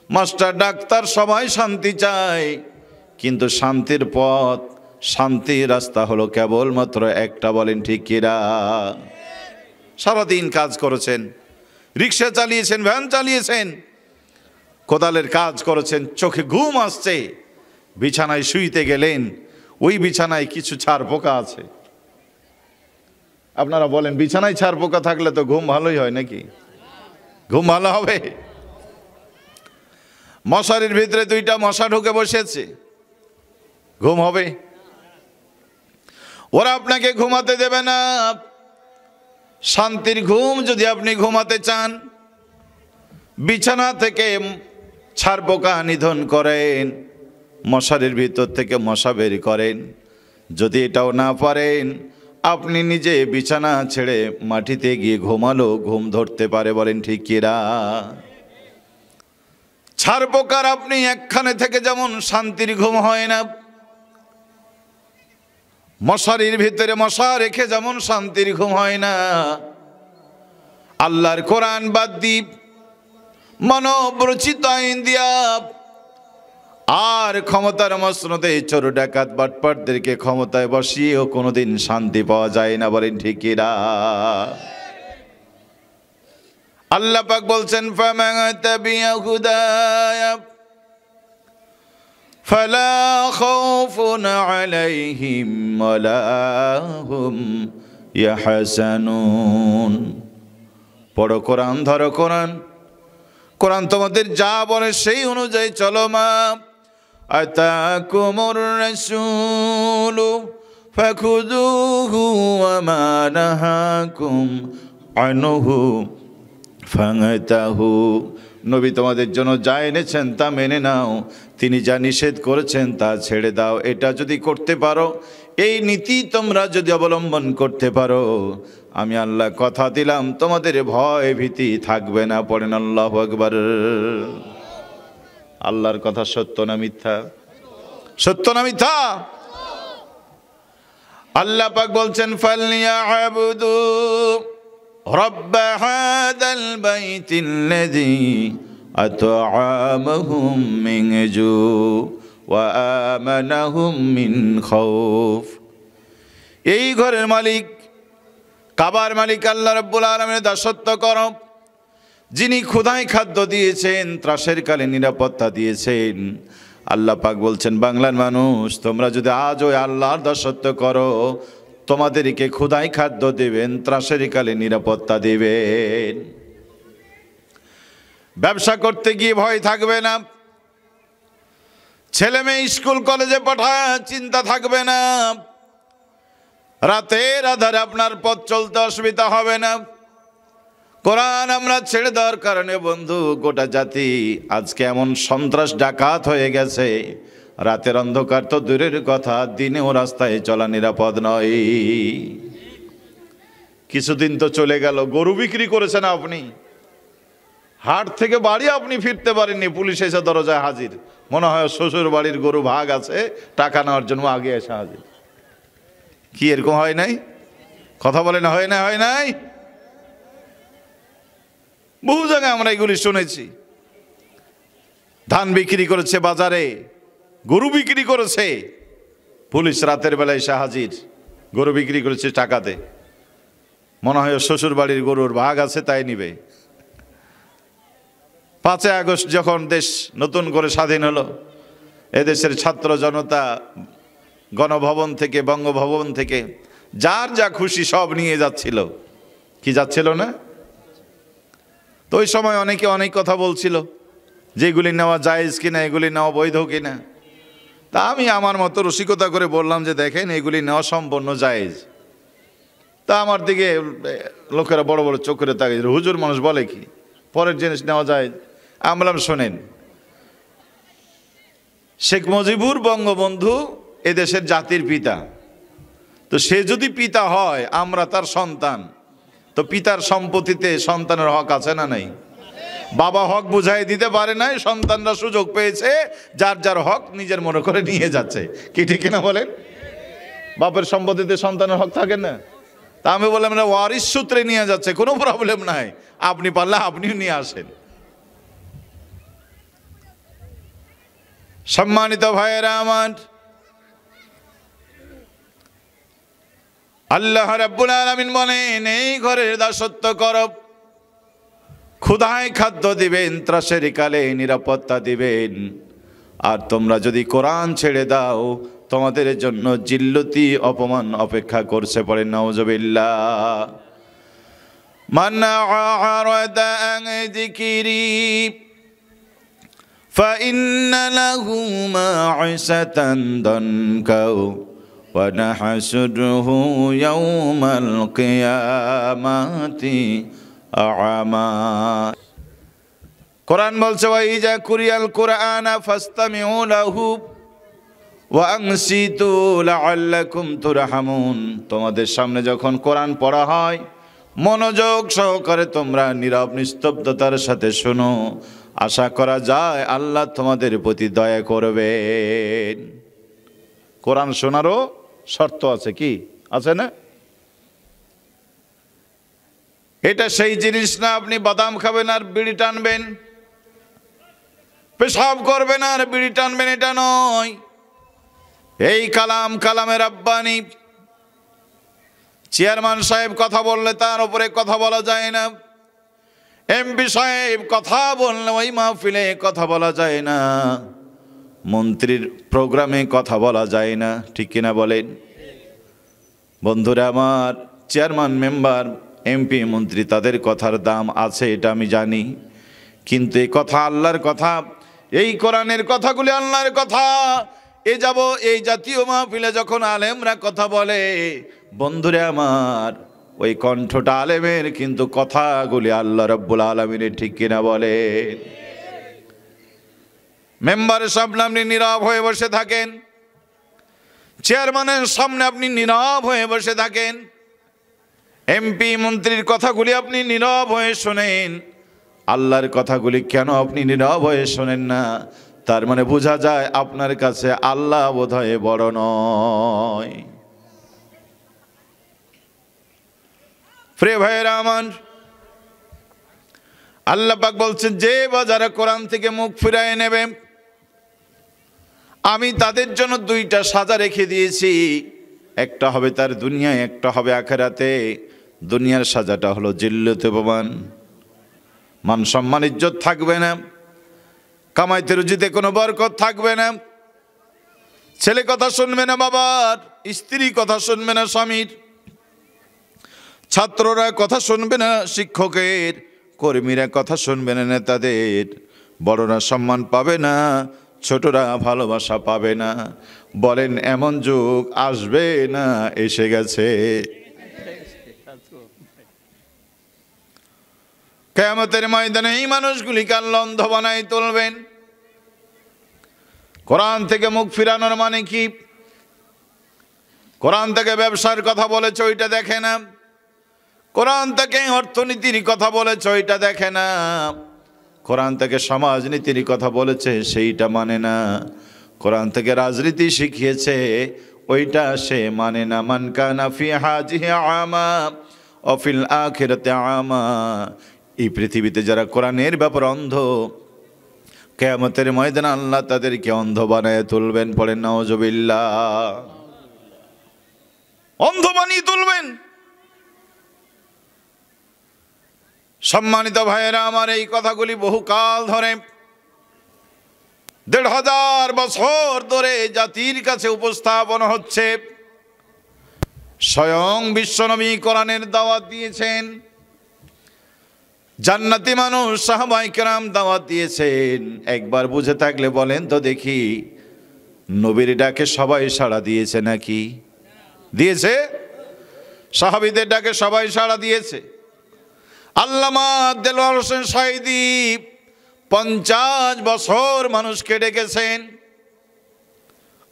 মাস্টার ডাক্তার সবাই শান্তি চায়, কিন্তু শান্তির পথ, শান্তির রাস্তা হলো কেবলমাত্র একটা, বলেন ঠিক কিনা? সারাদিন কাজ করেছেন, রিক্সা চালিয়েছেন, ভ্যান চালিয়েছেন, কোদালের কাজ করেছেন, চোখে ঘুম আসছে, বিছানায় শুইতে গেলেন, ওই বিছানায় কিছু ছার পোকা আছে। আপনারা বলেন, বিছানায় ছার পোকা থাকলে তো ঘুম ভালোই হয় নাকি? ঘুম ভালো হবে? মশারির ভিতরে 2টা মশা ঢুকে বসেছে, ঘুম হবে? ওরা আপনাকে ঘুমাতে দেবে না। শান্তির ঘুম যদি আপনি ঘুমাতে চান, বিছানা থেকে ছার পোকা নিধন করেন, মশারির ভিতর থেকে মশা বের করেন। যদি এটাও না পারেন, আপনি নিজে বিছানা ছেড়ে মাটিতে গিয়ে ঘুমালো ঘুম ধরতে পারে, বলেন ঠিক কিনা? ছার পোকার আপনি একখানে থেকে যেমন শান্তির ঘুম হয় না, মশারির ভিতরে মশা রেখে যেমন শান্তির ঘুম হয় না, আল্লাহর কোরআন বাদ দি মানবরচিত আইন দিয়া আর ক্ষমতার মসনদে চোর ডাকাত বাটপাটদেরকে ক্ষমতায় বসিয়েও কোনোদিন শান্তি পাওয়া যায় না, বলেন ঠিক কিনা? আল্লাহ পাক বলছেন, ফামান তাবিয়া হুদায়া ফালা খাউফুন আলাইহিম ওয়ালা হুম ইয়াহজানুন। পড়ো কোরআন, ধরো কোরআন, কোরআন তোমাদের যা বলে সেই অনুযায়ী চলো মা। আতাকুমুর রাসূলু ফাখুযুহু ওয়া মা নাহাকুম আনহু ফান্তাহু। নবী তোমাদের জন্য যা এনেছেন তা মেনে নাও, তিনি যা নিষেধ করেছেন তা ছেড়ে দাও। এটা যদি করতে পারো, এই নীতি তোমরা যদি অবলম্বন করতে পারো, আমি আল্লাহ কথা দিলাম তোমাদের ভয় ভীতি থাকবে না। পড়েন আল্লাহু আকবার। আল্লাহর কথা সত্য না মিথ্যা? সত্য না মিথ্যা? আল্লাহ পাক বলছেন ফালইয়াবুদু রব্ব হাযাল বাইতিল্লাযী আত'আমাহুম মিন জু ওয়া আমানাহুম মিন খাউফ। এই ঘরের মালিক, কাবার মালিক আল্লাহ রাব্বুল আলামিনের দাসত্ব করো, যিনি ক্ষুধায় খাদ্য দিয়েছেন, ত্রাসের কালে নিরাপত্তা দিয়েছেন। আল্লাহ পাক বলছেন বাংলার মানুষ, তোমরা যদি আজ ওই আল্লাহর দাসত্ব করো, তোমাদেরকে ক্ষুধায় খাদ্য দেবেন, ত্রাসের কালে নিরাপত্তা দেবেন। ব্যবসা করতে গিয়ে ভয় থাকবে না, ছেলে মেয়ে স্কুল কলেজে পাঠায় চিন্তা থাকবে না, রাতের আধারে আপনার পথ চলতে অসুবিধা হবে না। কোরআন আমরা ছেড়ে দেওয়ার কারণে বন্ধু, গোটা জাতি আজকে এমন সন্ত্রাস ডাকাত হয়ে গেছে, রাতের অন্ধকার তো দূরের কথা, দিনেও রাস্তায় চলা নিরাপদ নয়। কিছুদিন তো চলে গেল, গরু বিক্রি করেছেন আপনি, হাট থেকে বাড়ি আপনি ফিরতে পারেননি, পুলিশ এসে দরজায় হাজির, মনে হয় শ্বশুর বাড়ির গরু ভাগ আছে, টাকা নেওয়ার জন্য আগে এসে হাজির। কি এরকম হয় নাই? কথা বলে না, হয় না? হয় নাই? বহু জায়গায় আমরা এগুলি শুনেছি। ধান বিক্রি করেছে বাজারে, গরু বিক্রি করেছে, পুলিশ রাতের বেলায় এসে হাজির, গরু বিক্রি করেছে টাকাতে, মনে হয় শ্বশুর বাড়ির গরুর ভাগ আছে তাই নিবে। 5ই আগস্ট যখন দেশ নতুন করে স্বাধীন হলো, এদেশের ছাত্র জনতা গণভবন থেকে, বঙ্গভবন থেকে যার যা খুশি সব নিয়ে যাচ্ছিল। কি যাচ্ছিল না? তো ওই সময় অনেকে অনেক কথা বলছিল যে এগুলি নেওয়া জায়েজ কিনা, এগুলি নেওয়া বৈধ কিনা। তা আমি আমার মতো রসিকতা করে বললাম যে দেখেন, এগুলি নেওয়া সম্পূর্ণ জায়েজ। তা আমার দিকে লোকেরা বড় বড় চোখ করে তাকিয়ে, হুজুর মানুষ বলে কি পরের জিনিস নেওয়া যায়? আমি বললাম শোনেন, শেখ মুজিবুর বঙ্গবন্ধু এদেশের জাতির পিতা, তো সে যদি পিতা হয়, আমরা তার সন্তান, তো পিতার সম্পত্তিতে সন্তানের হক আছে না নাই? বাবা হক বুঝাই দিতে পারে নাই, সন্তানরা সুযোগ পেয়েছে, যার যার হক নিজের মনে করে নিয়ে যাচ্ছে। কি ঠিক কিনা বলেন? বাপের সম্পত্তিতে সন্তানের হক থাকে না? তা আমি বললাম না, ওয়ারিশ সূত্রে নিয়ে যাচ্ছে, কোনো প্রবলেম নাই, আপনি পারলে আপনিও নিয়ে আসেন। সম্মানিত ভাইয়েরা আমার, আল্লাহ রাব্বুল আলামিন বলেন এই ঘরের দাসত্ব করো, ক্ষুধায় খাদ্য দিবেন, ত্রাসের কালে নিরাপত্তা দিবেন। আর তোমরা যদি কোরআন ছেড়ে দাও, তোমাদের জন্য জিল্লতি, অপমান অপেক্ষা করছে। পড়ে নাউজুবিল্লাহ। মান আ'রাদা আন যিকরি ফাইন্না লাহু মা'ইশাতান দানকা ওয়া নাহশুরুহু ইয়াওমাল কিয়ামাতি আ'মা। কোরআন বলছে ওয়াইজা কুরিয়াল কুরআনা ফাসতামিউ লাহু ওয়া আনসিতু লাআল্লাকুম তুরহামুন। তোমাদের সামনে যখন কোরআন পড়া হয়, মনোযোগ সহকারে তোমরা নীরব নিস্তব্ধতার সাথে শোনো, আশা করা যায় আল্লাহ তোমাদের প্রতি দয়া করবেন। কোরআন শোনারও শর্ত আছে, কি আছে না? এটা সেই জিনিস না আপনি বাদাম খাবেন আর বিড়ি টানবেন, পেশাব করবেন আর বিড়ি টানবেন, এটা নয়। এই কালাম, কালামের রাব্বানি। চেয়ারম্যান সাহেব কথা বললে তার উপরে কথা বলা যায় না, এমপি সাহেব কথা বললে ওই মাহফিলে কথা বলা যায় না, মন্ত্রীর প্রোগ্রামে কথা বলা যায় না। ঠিক কিনা বলেন বন্ধুরা আমার? চেয়ারম্যান, মেম্বার, এমপি, মন্ত্রী, তাদের কথার দাম আছে, এটা আমি জানি, কিন্তু এই কথা আল্লাহর কথা, এই কোরআনের কথাগুলি আল্লাহর কথা। এই জাতীয় মাহফিলে যখন আলেমরা কথা বলে, বন্ধুরে আমার, ওই কণ্ঠটা আলেমের, কিন্তু কথাগুলি আল্লাহ রাব্বুল আলামিনের, ঠিক কিনা বলে? মেম্বারের সামনে আপনি নীরব হয়ে বসে থাকেন, চেয়ারম্যানের সামনে আপনি নীরব হয়ে বসে থাকেন, এমপি মন্ত্রীর কথাগুলি আপনি নীরব হয়ে শোনেন, আল্লাহর কথাগুলি কেন আপনি নীরব হয়ে শোনেন না? তার মানে বোঝা যায় আপনার কাছে আল্লাহ বোধহয় বড় নয়। প্রিয় ভাইয়েরা আমার, আল্লাহ পাক বলছেন, যে যারা কোরআন থেকে মুখ ফিরিয়ে নেবে আমি তাদের জন্য দুইটা সাজা রেখে দিয়েছি, একটা হবে তার দুনিয়ায়, একটা হবে আখিরাতে। দুনিয়ার সাজাটা হলো জিল্লত অপমান, মান সম্মান ইজ্জত থাকবে না, কামাইতে রুজিতে কোনো বরকত থাকবে না, ছেলে কথা শুনবে না বাবার, স্ত্রী কথা শুনবে না স্বামীর, ছাত্ররা কথা শুনবে না শিক্ষকের, কর্মীরা কথা শুনবে না নেতাদের, বড়রা সম্মান পাবে না, ছোটরা ভালোবাসা পাবে না। বলেন এমন যুগ আসবে না এসে গেছে? কিয়ামতের ময়দানে এই মানুষগুলিকে আল্লাহ অন্ধ বানায় তুলবেন। কোরআন থেকে মুখ ফিরানোর মানে কি? কোরআন থেকে ব্যবসার কথা বলেছে ওইটা দেখে না, কোরআন থেকে অর্থনীতির কথা বলেছে ওইটা দেখে না, কোরআন থেকে সমাজনীতির কথা বলেছে সেইটা মানে না, কোরআন থেকে রাজনীতি শিখিয়েছে ওইটা সে মানে না। মান কানা ফি হাজিহি আমা ওয়া ফিল আখিরাতি আমা। এই পৃথিবীতে যারা কোরআনের ব্যাপারে অন্ধ, কিয়ামতের ময়দানে আল্লাহ তাদেরকে অন্ধ বানায় তুলবেন। পড়েন নাউজুবিল্লাহ। অন্ধ বানিয়ে তুলবেন। সম্মানিত ভাইয়েরা আমার, এই কথাগুলি বহুকাল ধরে, ১৫০০ বছর ধরে জাতির কাছে উপস্থাপন হচ্ছে। স্বয়ং বিশ্বনবী কোরআনের দাওয়াত দিয়েছেন, জান্নাতি মানুষ সাহাবায়ে কেরাম দাওয়াত দিয়েছেন। একবার বুঝে থাকলে বলেন তো দেখি, নবীর ডাকে সবাই সাড়া দিয়েছে নাকি? দিয়েছে? সাহাবীদের ডাকে সবাই সাড়া দিয়েছে। আল্লামা দেলোয়ার হোসেন সাঈদী 50 বছর মানুষকে ডেকেছেন।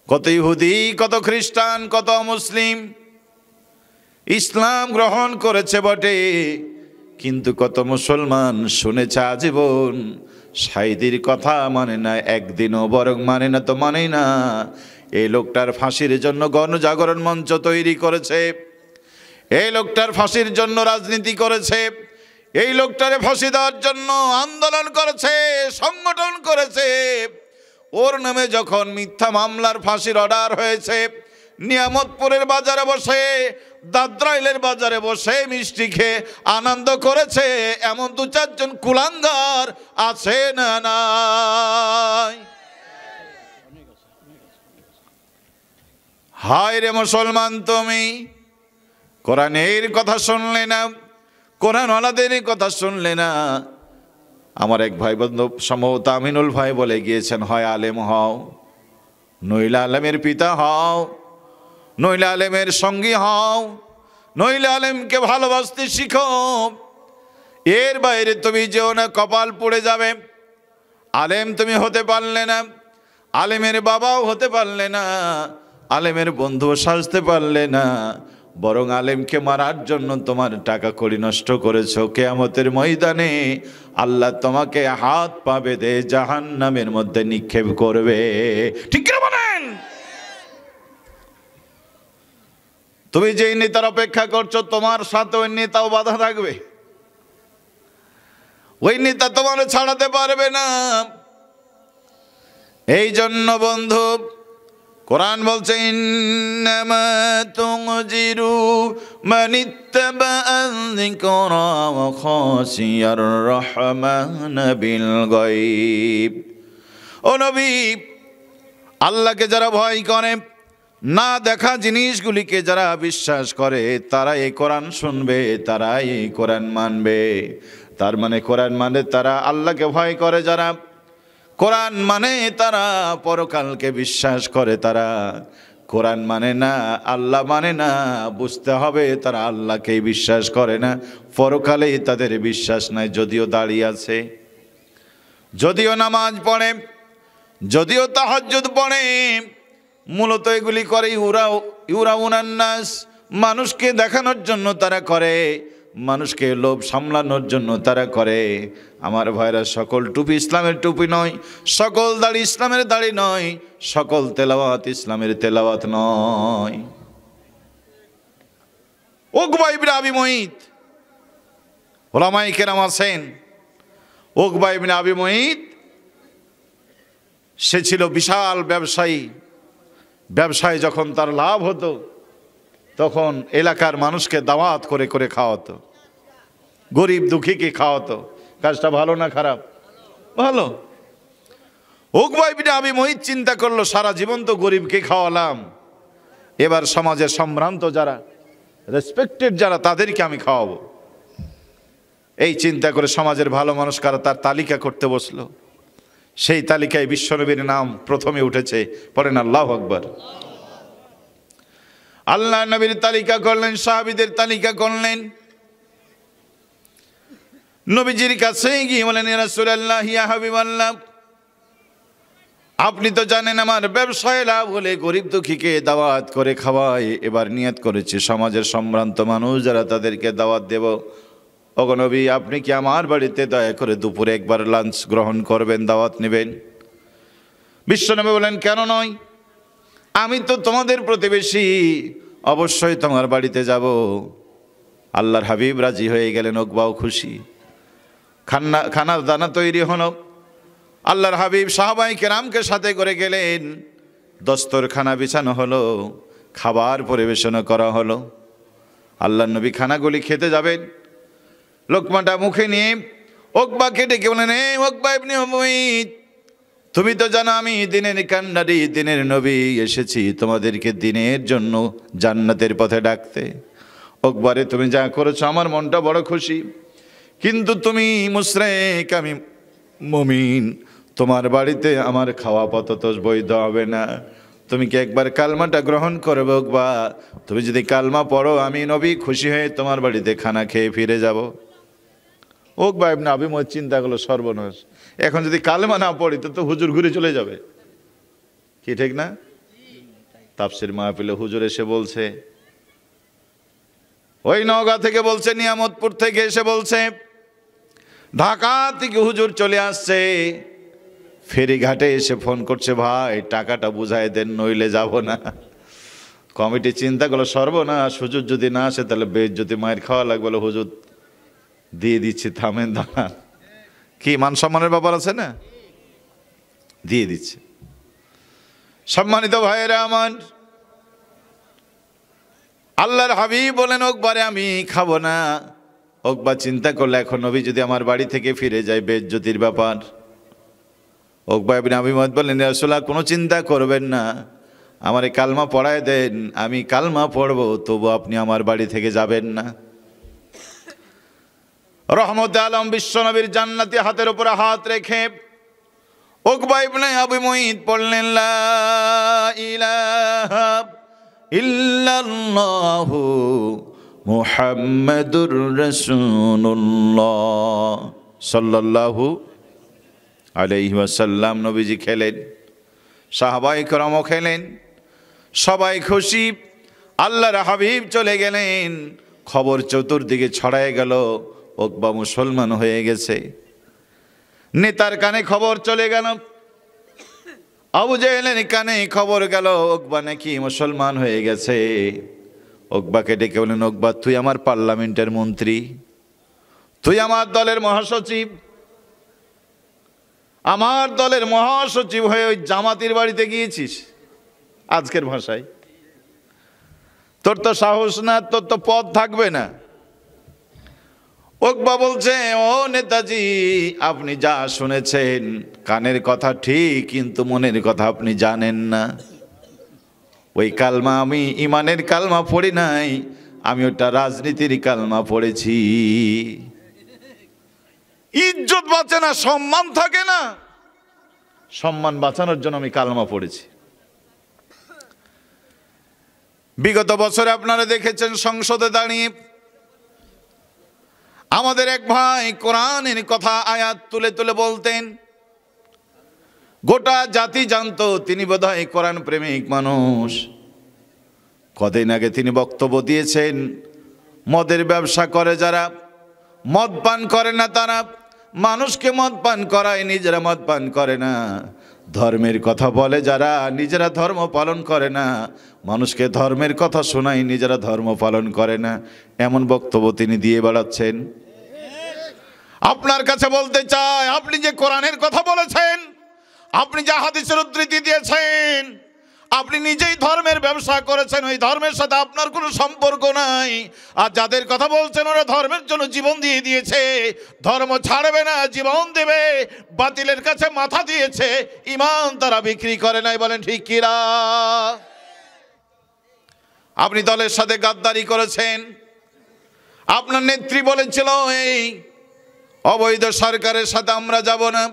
কত ইহুদি, কত খ্রিস্টান, কত মুসলিম ইসলাম গ্রহণ করেছে বটে, কিন্তু কত মুসলমান শুনেছে আজীবন, সাঈদীর কথা মানে না একদিনও, বরং মানে না তো মানেই না। এই লোকটার ফাঁসির জন্য গণজাগরণ মঞ্চ তৈরি করেছে, এই লোকটার ফাঁসির জন্য রাজনীতি করেছে, এই লোকটারে ফাঁসি দেওয়ার জন্য আন্দোলন করেছে, সংগঠন করেছে। ওর নামে যখন মিথ্যা মামলার ফাঁসির অর্ডার হয়েছে, নিয়ামতপুরের বাজারে বসে, দাদ্রাইলের বাজারে বসে মিষ্টি খেয়ে আনন্দ করেছে এমন 2-4 জন কুলাঙ্গার আছে না নাই? হায় রে মুসলমান, তুমি কোরআনের কথা শুনলে না, কোরআনওয়ালাদের কথা শুনলে না। আমার এক ভাই বন্ধু সম্ভবত আমিনুল ভাই বলে গিয়েছেন, হয় আলেম হও, নইলে আলেমের পিতা হও, নইলে আলেমের সঙ্গী হও, নইলে আলেমকে ভালোবাসতে শিখো। এর বাইরে তুমি যেও না, কপাল পুড়ে যাবে। আলেম তুমি হতে পারলে না, আলেমের বাবাও হতে পারলে না, আলেমের বন্ধুও সাজতে পারলে না, বরং আলেমকে মারার জন্য তোমার টাকা কড়ি নষ্ট করেছো। কিয়ামতের ময়দানে আল্লাহ তোমাকে হাত পা বেঁধে জাহান্নামের মধ্যে নিক্ষেপ করবে। ঠিক কি বলেন? তুমি যেই নেতার অপেক্ষা করছো, তোমার সাথে ওই নেতাও বাধা থাকবে। ওই নেতা তোমার ছাড়াতে পারবে না। এই জন্য বন্ধু, কোরআন বলছে, ইন্নামা তুনজিরু মানিত্তাবা'আয যিকরা ওয়া খাশিয়ার রাহমান বিল গায়ব। ও নবী, আল্লাহকে যারা ভয় করে, না দেখা জিনিসগুলিকে যারা বিশ্বাস করে তারা এই কোরআন শুনবে, তারা এই কোরআন মানবে। তার মানে কোরআন মানে তারা আল্লাহকে ভয় করে, যারা কোরআন মানে তারা পরকালকে বিশ্বাস করে, তারা কোরআন মানে না, আল্লাহ মানে না, বুঝতে হবে তারা আল্লাহকেই বিশ্বাস করে না, পরকালেই তাদের বিশ্বাস নাই। যদিও দাঁড়িয়ে আছে, যদিও নামাজ পড়ে, যদিও তাহাজ্জুদ পড়ে, মূলত এগুলি করে ইউরাউনান নাস, মানুষকে দেখানোর জন্য তারা করে, মানুষকে লোভ সামলানোর জন্য তারা করে। আমার ভাইরা, সকল টুপি ইসলামের টুপি নয়, সকল দাড়ি ইসলামের দাড়ি নয়, সকল তেলাওয়াত ইসলামের তেলাওয়াত নয়। উকবা ইবনে আবি মুঈত, উলামায়ে কেরাম আছেন, উকবা ইবনে আবি মুঈত সে ছিল বিশাল ব্যবসায়ী। ব্যবসায় যখন তার লাভ হতো তখন এলাকার মানুষকে দাওয়াত করে করে খাওয়াতো, গরিব দুঃখীকে খাওয়াতো। কাজটা ভালো না খারাপ? ভালো। উকবা ইবনে আবি মুঈত চিন্তা করলো, সারা জীবন তো গরিবকে খাওয়ালাম, এবার সমাজের সম্ভ্রান্ত যারা, রেসপেক্টেড যারা, তাদেরকে আমি খাওয়াবো। এই চিন্তা করে সমাজের ভালো মানুষ কারা তার তালিকা করতে বসলো। সেই তালিকায় বিশ্বনবীর নাম প্রথমে উঠেছে। পড়েন আল্লাহু আকবার। আল্লাহ নবীর তালিকা করলেন, সাহাবীদের তালিকা করলেন। নবীজির কাছে গিয়ে বলেন, ইয়া রাসূলুল্লাহ, ইয়া হাবিবাল্লাহ, আপনি তো জানেন আমার ব্যবসায় লাভ হলে গরিব দুঃখীকে দাওয়াত করে খাওয়াই। এবার নিয়ত করেছি সমাজের সম্ভ্রান্ত মানুষ যারা, তাদেরকে দাওয়াত দেব। ওগো নবী, আপনি কি আমার বাড়িতে দয়া করে দুপুরে একবার লাঞ্চ গ্রহণ করবেন, দাওয়াত নেবেন? বিশ্বনবী বলেন, কেন নয়, আমি তো তোমাদের প্রতিবেশী, অবশ্যই তোমার বাড়িতে যাব। আল্লাহর হাবিব রাজি হয়ে গেলেন, উকবাও খুশি। খানার দানা তৈরি হলো। আল্লাহর হাবিব সাহাবায়ে কেরামকে সাথে করে গেলেন। দস্তরখানা বিছানো হলো, খাবার পরিবেশন করা হলো। আল্লাহর নবী খানাগুলি খেতে যাবেন, লোকমাটা মুখে নিয়ে উকবাকে ডেকে বলেন, হে উকবা ইবনে মুঈত, তুমি তো জানো আমি দিনের কান্ডারি, দিনের নবী, এসেছি তোমাদেরকে দিনের জন্য জান্নাতের পথে ডাকতে। উকবারে, তুমি যা করেছো আমার মনটা বড় খুশি, কিন্তু তুমি মুশরিক, আমি মুমিন, তোমার বাড়িতে আমার খাওয়া পথ বৈধ হবে না। তুমি কি একবার কালমাটা গ্রহণ করবে উকবা? তুমি যদি কালমা পড়ো, আমি নবী খুশি হয়ে তোমার বাড়িতে খানা খেয়ে ফিরে যাব। উকবা ইবনে আবি মুঈত চিন্তা করলো, সর্বনাশ, এখন যদি কালেমা না পড়ি তো হুজুর ঘুরে চলে যাবে। কি ঠিক না? তাফসীর মাহফিলে হুজুর এসে বলছে, ওই নওগাঁ থেকে বলছে, নিয়ামতপুর থেকে এসে বলছে, ঢাকা থেকে হুজুর চলে আসছে, ফেরিঘাটে এসে ফোন করছে, ভাই টাকাটা বুঝাই দেন, নইলে যাব না। কমিটি চিন্তা করলো, সর্বনাশ, হুজুর যদি না আসে তাহলে বেইজ্জতি মায়ের খাওয়া লাগবে। বলে, হুজুর দিয়ে দিচ্ছি, থামেন, দাঁড়ান। কি মান সম্মানের ব্যাপার আছে না, দিয়ে দিচ্ছে। সম্মানিত ভাইয়েরা আমার, আল্লাহর হাবিব বলেন, উকবারে আমি খাবো না। উকবা চিন্তা করলে, এখন নবী যদি আমার বাড়ি থেকে ফিরে যায়, বেইজ্জতির ব্যাপার। উকবা ইবনে আবি মুঈত বললেন, ইয়া রাসূলুল্লাহ, কোনো চিন্তা করবেন না, আমারে কালমা পড়ায় দেন, আমি কালমা পড়বো, তবু আপনি আমার বাড়ি থেকে যাবেন না। রহমতে আলম বিশ্বনবীর জান্নাতি হাতের উপরে হাত রেখে উকবা ইবনে আবি মুঈত পড়লেন, লা ইলাহা ইল্লাল্লাহু মুহাম্মাদুর রাসূলুল্লাহ সাল্লাল্লাহু আলাইহি ওয়াসাল্লাম। নবীজি খেলেন, সাহাবায়ে কেরামও খেলেন, সবাই খুশি। আল্লাহর হাবিব চলে গেলেন, খবর চতুর্দিকে ছড়ায় গেল, উকবা মুসলমান হয়ে গেছে। নেতার কানে খবর চলে গেল, আবু জেহেলের কানে খবর গেল, উকবা নাকি মুসলমান হয়ে গেছে। উকবাকে ডেকে বলেন, উকবা, তুই আমার পার্লামেন্টের মন্ত্রী, তুই আমার দলের মহাসচিব, আমার দলের মহাসচিব হয়ে ওই জামাতির বাড়িতে গিয়েছিস, আজকের ভাষায় তোর তো সাহস না, তোর তো পদ থাকবে না। উকবা বলছে, ও নেতাজি, আপনি যা শুনেছেন কানের কথা ঠিক, কিন্তু মনের কথা আপনি জানেন না। ওই কালমা আমি ইমানের কালমা পড়ি নাই, আমি ওটা রাজনীতির কালমা পড়েছি। ইজ্জত বাঁচে না, সম্মান থাকে না, সম্মান বাঁচানোর জন্য আমি কালমা পড়েছি। বিগত বছরে আপনারা দেখেছেন সংসদে দাঁড়িয়ে আমাদের এক ভাই কোরআনের কথা আয়াত তুলে তুলে বলতেন, গোটা জাতি জানতো তিনি বোধহয় কোরআন প্রেমিক মানুষ। কদিন আগে তিনি বক্তব্য দিয়েছেন, মদের ব্যবসা করে যারা, মদ পান করে না তারা মানুষকে মদ পান করায়, নিজেরা মদ পান করে না। ধর্মের কথা বলে যারা, নিজেরা ধর্ম পালন করে না, মানুষকে ধর্মের কথা শোনায়, নিজেরা ধর্ম পালন করে না। এমন বক্তব্য তিনি দিয়ে বেড়াচ্ছেন। আপনার কাছে বলতে চাই, আপনি যে কোরআনের কথা বলেছেন, আপনি যে হাদিসের উদ্ধৃতি দিয়েছেন, আপনি নিজেই ধর্মের ব্যবসা করেছেন, ওই ধর্মের সাথে আপনার কোনো সম্পর্ক নাই। আর যাদের কথা বলছেন ওরা ধর্মের জন্য জীবন দিয়ে দিয়েছে, ধর্ম ছাড়বে না, জীবন দেবে, বাতিলের কাছে মাথা দিয়েছে, ঈমান তারা বিক্রি করে নাই। বলেন ঠিক কিনা? আপনি দলের সাথে গাদ্দারি করেছেন। আপনার নেত্রী বলেছিল এই অবৈধ সরকারের সাথে আমরা যাব না,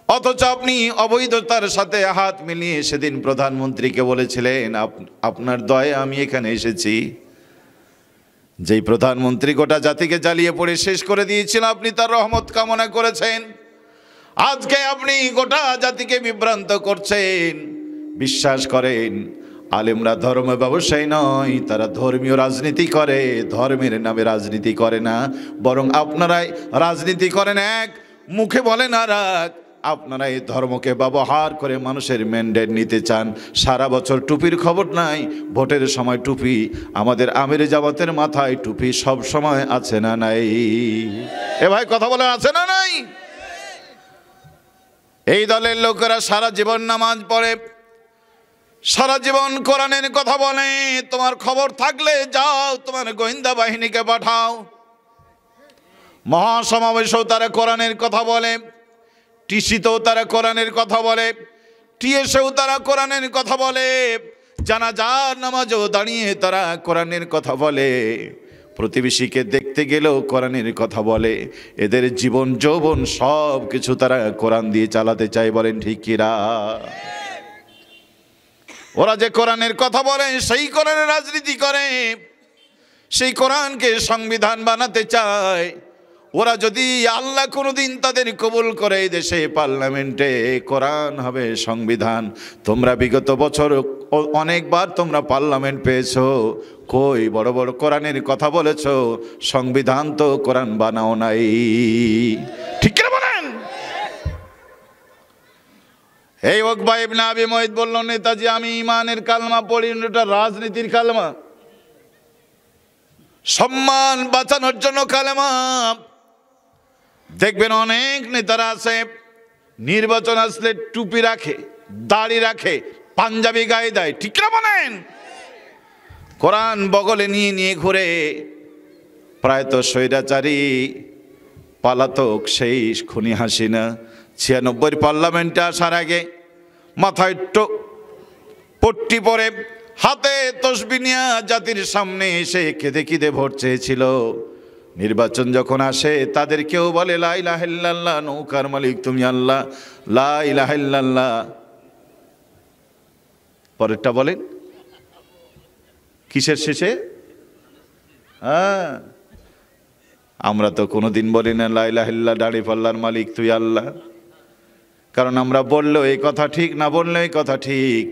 অথচ আপনি অবৈধতার সাথে হাত মিলিয়ে সেদিন প্রধানমন্ত্রীকে বলেছিলেন আপনার দয়ে আমি এখানে এসেছি। যেই প্রধানমন্ত্রী গোটা জাতিকে জ্বালিয়ে পড়ে শেষ করে দিয়েছিল, আপনি তার রহমত কামনা করেছেন। আজকে আপনি গোটা জাতিকে বিভ্রান্ত করছেন। বিশ্বাস করেন, আলেমরা ধর্ম ব্যবসায়ী নয়, তারা ধর্মীয় রাজনীতি করে, ধর্মের নামে রাজনীতি করে না। বরং আপনারাই রাজনীতি করেন এক, মুখে বলেন আর এক। আপনারা এই ধর্মকে ব্যবহার করে মানুষের ম্যান্ডেট নিতে চান। সারা বছর টুপির খবর নাই, ভোটের সময় টুপি। আমাদের আমির জামাতের মাথায় টুপি সব সময় আছে না নাই? এ ভাই কথা বলে আছে না নাই? এই দলের লোকেরা সারা জীবন নামাজ পড়ে, সারা জীবন কোরআনের কথা বলে। তোমার খবর থাকলে যাও, তোমার গোয়েন্দা বাহিনীকে পাঠাও। মহাসমাবেশেও তারা কোরআনের কথা বলে, টিসিতেও তারা কোরআনের কথা বলে, টিএসেও তারা কোরআনের কথা বলে, জানাজার নামাজেও দাঁড়িয়ে তারা কোরআনের কথা বলে, প্রতিবেশীকে দেখতে গেলেও কোরআনের কথা বলে। এদের জীবন যৌবন সব কিছু তারা কোরআন দিয়ে চালাতে চায়। বলেন ঠিক কিনা? ওরা যে কোরআনের কথা বলে, সেই কোরআনের রাজনীতি করে, সেই কোরআনকে সংবিধান বানাতে চায়। ওরা যদি আল্লাহ কোনোদিন তাদের কবুল করে, এই দেশে পার্লামেন্টে কোরআন হবে সংবিধান। তোমরা বিগত বছর অনেকবার তোমরা পার্লামেন্ট পেয়েছো, কই বড় বড় কোরআনের কথা বলেছো, সংবিধান তো কোরআন বানাও নাই। ঠিক কিনা বলেন? এই উকবা ইবনে আবি মুঈত বলল, নেতাজি আমি ইমানের কালমা পড়ি, ওটা রাজনীতির কালমা, সম্মান বাঁচানোর জন্য কালেমা। দেখবেন অনেক নেতারা আছে, নির্বাচন আসলে টুপি রাখে, দাড়ি রাখে, পাঞ্জাবি গায়ে দেয়। ঠিক না বলেন? কোরআন বগলে নিয়ে নিয়ে ঘুরে। প্রায় তো স্বৈরাচারী পালাতক সেই খুনি হাসিনা 96 পার্লামেন্টে আসার আগে মাথায় পট্টি পরে, হাতে তসবিহ নিয়ে জাতির সামনে এসে কেঁদে কেঁদে ভোট চেয়েছিল। নির্বাচন যখন আসে তাদের কেউ বলে লা ইলাহা ইল্লাল্লাহ, নৌকার মালিক তুমি আল্লাহ, লা ইলাহা ইল্লাল্লাহ। পরেরটা বলেন কিসের শেষে? আমরা তো কোনোদিন বলি না লা ইলাহা ইল্লাল্লাহ, দাড়ি পাল্লার মালিক তুই আল্লাহ। কারণ আমরা বললেও এই কথা ঠিক, না বললেও এই কথা ঠিক।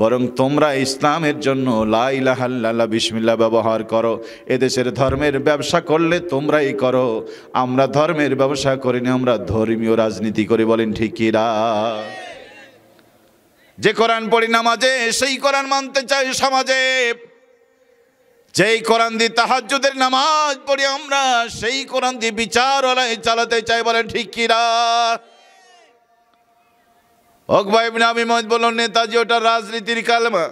বরং তোমরা ইসলামের জন্য লা ইলাহা ইল্লাল্লাহ বিসমিল্লাহ ব্যবহার করো। এদেশের ধর্মের ব্যবসা করলে তোমরাই করো, আমরা ধর্মের ব্যবসা করি না, আমরা ধর্মীয় রাজনীতি করি। বলেন ঠিক কিনা? যে কোরআন পড়ি নামাজে, সেই কোরআন মানতে চাই সমাজে। যেই কোরআন দিয়ে তাহাজ্জুদের নামাজ পড়ি আমরা, সেই কোরআন দিয়ে বিচারালয় চালাতে চাই। বলেন ঠিক কিনা? উকবা ইবনে আবি মুঈত বলল, নেতাজি ওটা রাজনীতির কালমা।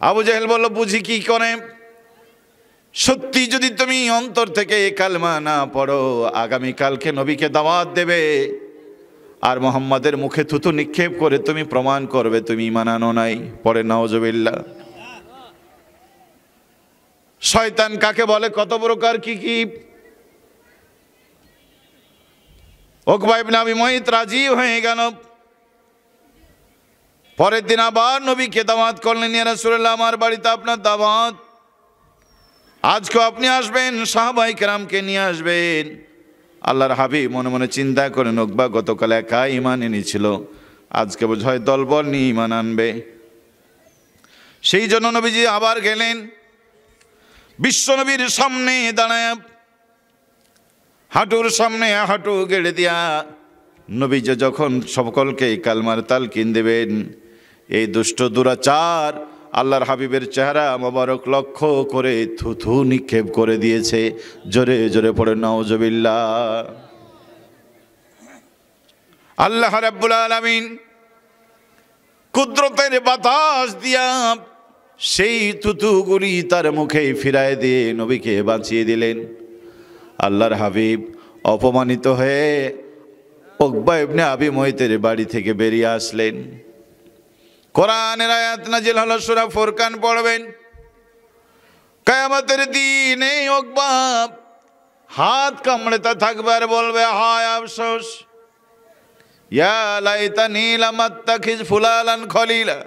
আবু জেহেল বলল, বুঝি কি করে? সত্যি যদি তুমি অন্তর থেকে এই কালমা না পড়ো, আগামীকালকে নবীকে দাওয়াত দেবে, আর মুহাম্মাদের মুখে থুতু নিক্ষেপ করে তুমি প্রমাণ করবে তুমি ঈমান আনো নাই। পরে নাউজুবিল্লাহ। শয়তান কাকে বলে, কত প্রকার কি কি। উকবা ইবনে আবি মুঈত রাজি হয়ে গেল। পরের দিন আবার নবীকে দাওয়াত করলেন, ইয়া রাসূলুল্লাহ আমার বাড়িতে আপনার দাওয়াত, আজকেও আপনি আসবেন, সাহাবায়ে কেরামকে নিয়ে আসবেন। আল্লাহর হাবিব মনে মনে চিন্তা করেন, উকবা গতকাল একা ঈমান এনেছিল, আজকে বোধহয় দলবল নিয়ে ঈমান আনবে। সেই জন্য নবীজি আবার গেলেন, বিশ্বনবীর সামনে দাঁড়ায় হাঁটুর সামনে হাঁটু গেড়ে দিয়া নবীজি যখন সকলকে কালমার তালকিন দেবেন, এই দুষ্ট দুরাচার আল্লাহর হাবিবের চেহারা মোবারক লক্ষ্য করে থুথু নিক্ষেপ করে দিয়েছে। জোরে জোরে পড়ে নাউজুবিল্লাহ। আল্লাহ রাব্বুল আলামিন কুদরতের বাতাস দিয়া সেই থুথুগুলি তার মুখে ফিরায় দিয়ে নবীকে বাঁচিয়ে দিলেন। আল্লাহর হাবিব অপমানিত হয়ে উকবা ইবনে আবি মুঈতের বাড়ি থেকে বেরিয়ে আসলেন। কোরআনের আয়াত নাজিল হলো, সূরা ফুরকান পড়বেন। কিয়ামতের দিনে উকবা হাত কামড়েতে থাকবে আর বলবে, হায় আফসোস, ইয়া লাইতানি লাম আত্তাখিজ ফুলালান খলিলা,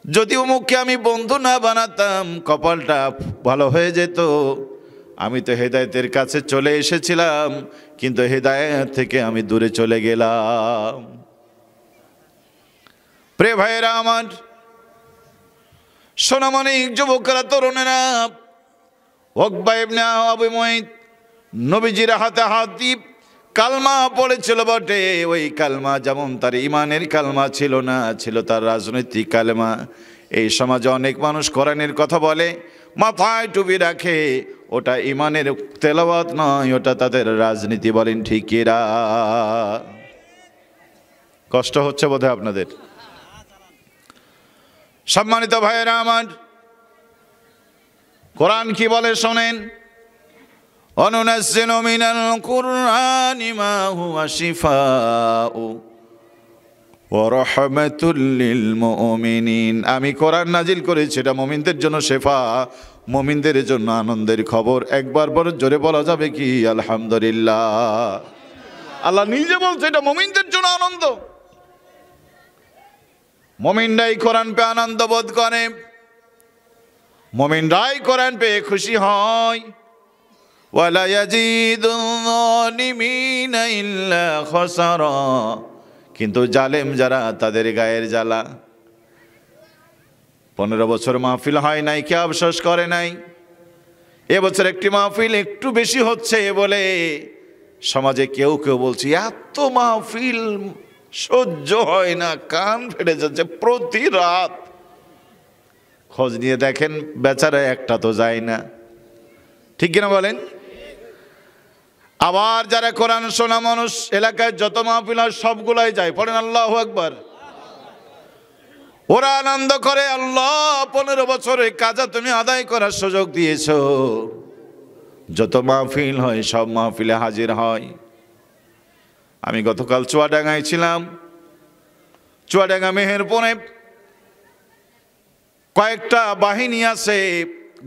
যদি অমুককে আমি বন্ধু না বানাতাম কপালটা ভালো হয়ে যেত। আমি তো হেদায়েতের কাছে চলে এসেছিলাম, কিন্তু হেদায়েত থেকে আমি দূরে চলে গেলাম। প্রিয় ভাইয়েরা আমার, সোনামণি যুবকরা, তরুণেরা, উকবা ইবনে আবি মুঈত নবীজির হাতে হাত দিয়ে কালমা পড়েছিল বটে। ওই কালমা যেমন তার ঈমানের কালমা ছিল না, ছিল তার রাজনৈতিক কালমা। এই সমাজে অনেক মানুষ কোরআনের কথা বলে, মাথায় টুপি রাখে, ওটা ঈমানের তেলাওয়াত নয়, ওটা তাদের রাজনীতি। বলেন ঠিক কিনা? কষ্ট হচ্ছে বোধহয় আপনাদের। সম্মানিত ভাইয়েরা আমার, কোরআন কি বলে শোনেন। অনুনাজ্জিলু মিনাল কুরআনি মা হুয়া শিফাউ ওয়া রাহমাতুল লিল মুমিনিন। আমি কোরআন নাজিল করেছি, এটা মুমিনদের জন্য শেফা, মুমিনদের জন্য আনন্দের খবর। একবার বড় জোরে বলা যাবে কি আলহামদুলিল্লাহ? আল্লাহ নিজে বলছে এটা মুমিনদের জন্য আনন্দ। মুমিনরাই কোরআন পেয়ে আনন্দ বোধ করে, মুমিনরাই কোরআন পেয়ে খুশি হয়। ওয়ালা ইয়াজিদুল যালিমিনা ইল্লা খাসারা, কিন্তু জালেম যারা তাদের গায়ের জ্বালা। 15 বছর মাহফিল হয় নাই, কে আফসোস করে নাই? এবছর একটি মাহফিল একটু বেশি হচ্ছে বলে সমাজে কেউ কেউ বলছে এত মাহফিল সহ্য হয় না, কান ফেটে যাচ্ছে প্রতি রাত। খোঁজ নিয়ে দেখেন বেচারা একটা তো যায় না, ঠিক কিনা বলেন? আবার যারা কোরআন শোনা মানুষ, এলাকায় যত মাহফিল হয় সবগুলাই যায়। পড়েন আল্লাহু আকবার। ওরা আনন্দ করে, আল্লাহ 15 বছরে কাজা তুমি আদায় করার সুযোগ দিয়েছো। যত মাহফিল হয় সব মাহফিলে হাজির হয়। আমি গতকাল চুয়াডাঙ্গায় ছিলাম। চুয়াডাঙ্গা মেহেরপুরে কয়েকটা বাহিনী আছে,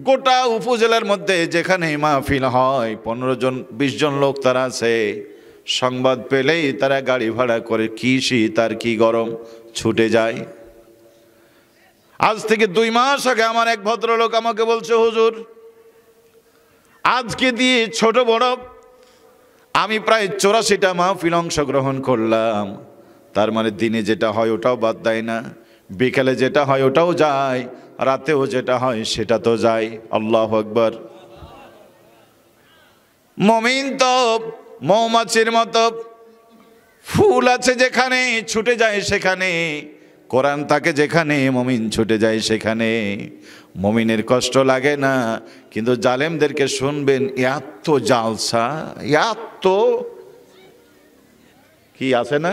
গোটা উপজেলার মধ্যে যেখানে মাহফিল হয় 15 জন 20 জন লোক তারা আছে। সংবাদ পেলেই তারা গাড়ি ভাড়া করে, কি শীত আর কি গরম, ছুটে যায়। আজ থেকে 2 মাস আগে আমার এক ভদ্রলোক আমাকে বলছে, হুজুর আজকে দিয়ে ছোট বড় আমি প্রায় 84টা মাহফিল অংশগ্রহণ করলাম। তার মানে দিনে যেটা হয় ওটাও বাদ দেয় না, বিকেলে যেটা হয় ওটাও যায়, রাতেও যেটা হয় সেটা তো যায়। আল্লাহু আকবার। মুমিন তো মৌমাছির মতো, ফুল আছে যেখানে ছুটে যায় সেখানে, কোরআন থাকে যেখানে মুমিন ছুটে যায় সেখানে। মুমিনের কষ্ট লাগে না, কিন্তু জালেমদেরকে শুনবেন এত জালসা, এত কি আছে না?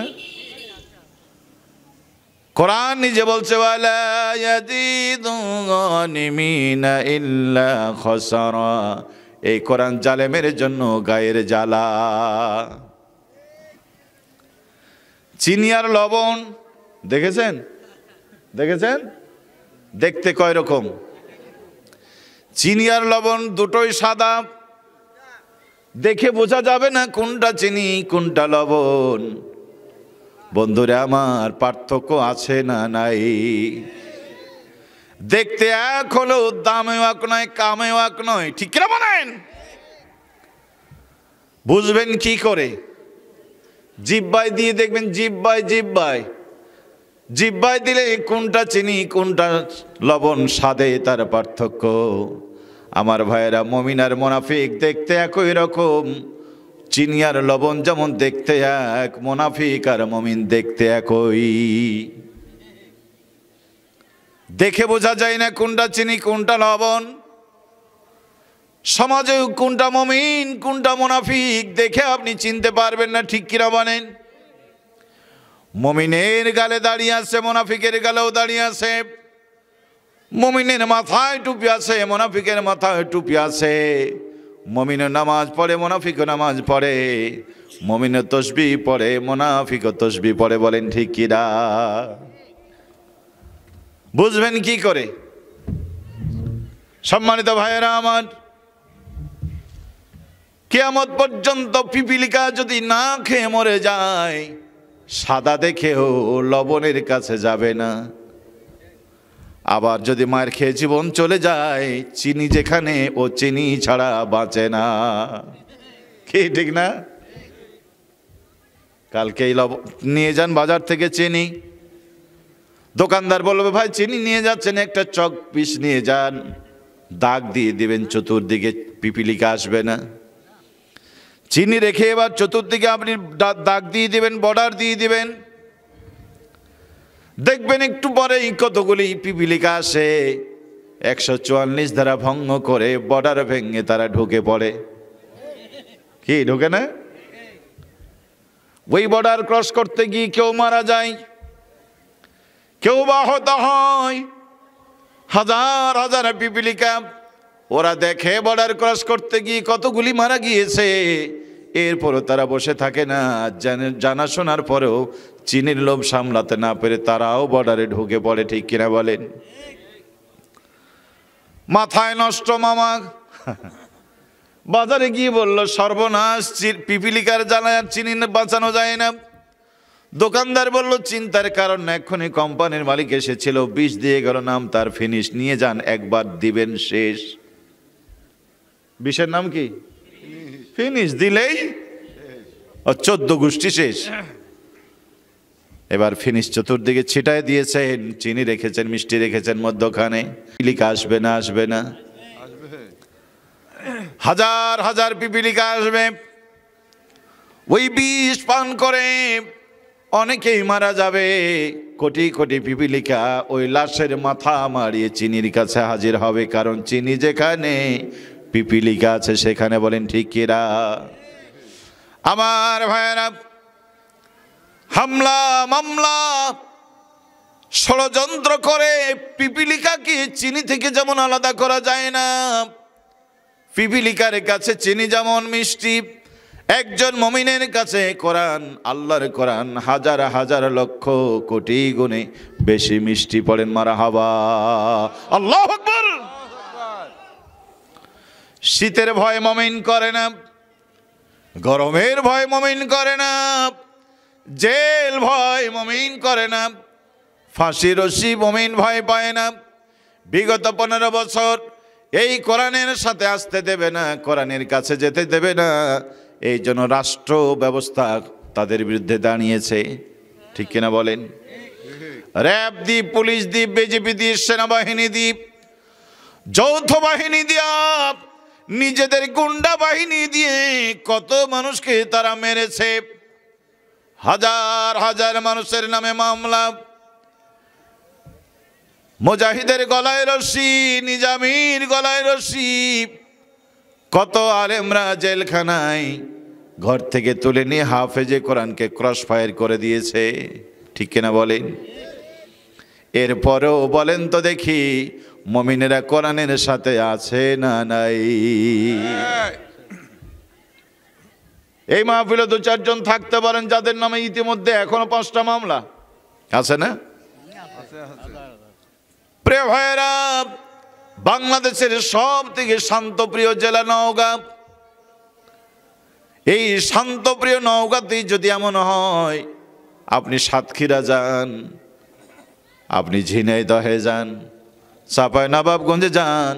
কোরআন নিজে বলছে, ওয়ালা ইয়াজিদুল যালিমিনা ইল্লা খাসারা। এই কোরআন জালেমের জন্য গায়ের জ্বালা। চিনি আর লবণ দেখেছেন? দেখেছেন? দেখতে কয় রকম? চিনি আর লবণ দুটোই সাদা, দেখে বোঝা যাবে না কোনটা চিনি কোনটা লবণ। বন্ধুরা আমার, পার্থক্য আছে না নাই? দেখতে এক হলেও দামেও এক নয়, কামেও এক নয়, ঠিক কিনা বলেন? বুঝবেন কি করে? জিহ্বায় দিয়ে দেখবেন, জিহ্বায় দিলে কোনটা চিনি কোনটা লবণ স্বাদে তার পার্থক্য। আমার ভাইয়েরা, মুমিন আর মুনাফিক দেখতে একই রকম। চিনি আর লবণ যেমন দেখতে এক, মুনাফিক আর মুমিন দেখতে একই। দেখে বোঝা যায় না কোনটা চিনি কোনটা লবণ। সমাজে কোনটা মুমিন কোনটা মুনাফিক দেখে আপনি চিনতে পারবেন না, ঠিক কিনা বলেন? মুমিনের গালে দাঁড়িয়ে আছে, মুনাফিকের গালেও দাঁড়িয়ে আছে। মুমিনের মাথায় টুপি আছে, মুনাফিকের মাথায় টুপি আছে। মুমিনও নামাজ পড়ে, মুনাফিকও নামাজ পড়ে। মুমিনও তাসবিহ পড়ে, মুনাফিকও তাসবিহ পড়ে। বলেন ঠিক কিনা? বুঝবেন কি করে? সম্মানিত ভাইয়েরা আমার, কিয়ামত পর্যন্ত পিপিলিকা যদি না খেয়ে মরে যায়, সাদা দেখেও লবণের কাছে যাবে না। আবার যদি মায়ের খেয়ে জীবন চলে যায়, চিনি যেখানে ও চিনি ছাড়া বাঁচে না। কি ঠিক না? কালকে নিয়ে যান বাজার থেকে চিনি, দোকানদার বলবে ভাই চিনি নিয়ে যাচ্ছেন, একটা চক পিস নিয়ে যান, দাগ দিয়ে দিবেন চতুর্দিকে, পিপিলিকা আসবে না। চিনি রেখে এবার চতুর্দিকে আপনি দাগ দিয়ে দিবেন, বর্ডার দিয়ে দিবেন, দেখবেন একটু পরেই কতগুলি পিপিলিকা আসে। 144 ধারা ভঙ্গ করে বর্ডার ভেঙে তারা ঢুকে পড়ে। কি ঢুকে না? ওই বর্ডার ক্রস করতে গিয়ে কেউ মারা যায়, কেউ বা আহত হয়। হাজার হাজার পিপিলিকা ওরা দেখে বর্ডার ক্রস করতে গিয়ে কতগুলি মারা গিয়েছে, এরপরও তারা বসে থাকে না। জানা শোনার পরেও চিনির লোভ সামলাতে না পেরে তারাও বর্ডারে ঢুকে পড়ে, ঠিক কিনা বলেন? মাথায় নষ্ট মামা বাজারে গিয়ে বলল সর্বনাশ, পিপিলিকার জ্বালায় আর চিনি বাঁচানো যায় না। দোকানদার বলল চিন্তার কারণ না, এক্ষুনি কোম্পানির মালিক এসেছিল, বিষ দিয়ে গেল, নাম তার ফিনিশ, নিয়ে যান, একবার দিবেন শেষ। বিষের নাম কি? ফিনিশ দিলেই 14 গোষ্ঠী শেষ। এবার ফিনিশ চতুর্দিকে ছিটায় দিয়েছেন, চিনি রেখেছেন, মিষ্টি রেখেছেন মধ্যখানে। পিপিলিকা আসবে না? আসবে না? হাজার হাজার পিপিলিকা আসবে। ওই বিষ পান করে অনেকেই মারা যাবে। কোটি কোটি পিপিলিকা ওই লাশের মাথা মারিয়ে চিনির কাছে হাজির হবে, কারণ চিনি যেখানে পিপিলিকা আছে সেখানে। বলেন ঠিক কিনা? আমার ভাইয়েরা, হামলা মামলা ষড়যন্ত্র করে পিপিলিকাকে চিনি থেকে যেমন আলাদা করা যায় না, পিপিলিকার কাছে চিনি যেমন মিষ্টি, একজন মুমিনের কাছে কোরআন, আল্লাহর কোরআন হাজার হাজার লক্ষ কোটি গুণে বেশি মিষ্টি। পড়েন মারহাবা, আল্লাহু আকবার। শীতের ভয় মুমিন করে না, গরমের ভয় মুমিন করে না, জেল ভয় মুমিন করে না, ফাঁসির রশি মুমিন ভয় পায় না। বিগত 15 বছর এই কোরআনের সাথে আসতে দেবে না, কোরআনের কাছে যেতে দেবে না। এই জন্য রাষ্ট্র ব্যবস্থা তাদের বিরুদ্ধে দাঁড়িয়েছে, ঠিক কিনা বলেন? র্যাব দ্বীপ, পুলিশ দ্বীপ, বিজেপি দ্বীপ, সেনাবাহিনী দ্বীপ, যৌথ বাহিনী দিয়া, নিজেদের গুন্ডা বাহিনী দিয়ে কত মানুষকে তারা মেরেছে। হাজার হাজার মানুষের নামে মামলা। মুজাহিদের গলায় রশি, নিজামীর গলায় রশি, কত আলেমরা জেলখানায় ঘর থেকে তুলে নিয়ে হাফেজে কোরআনকে ক্রস ফায়ার করে দিয়েছে, ঠিক কিনা বলেন? এরপরেও বলেন তো দেখি, মুমিনেরা কোরআনের সাথে আছে না নাই? এই মাহফিলে 2-4 জন থাকতে পারেন যাদের নামে ইতিমধ্যে এখনো 5টা মামলা আছে না? প্রিয় ভাইয়েরা, বাংলাদেশের সব থেকে শান্তপ্রিয় জেলা নওগাঁ। এই শান্তপ্রিয় নওগাঁতেই যদি এমন হয়, আপনি সাতক্ষীরা যান, আপনি ঝিনাইদহে যান, চাঁপাইনবাবগঞ্জে যান,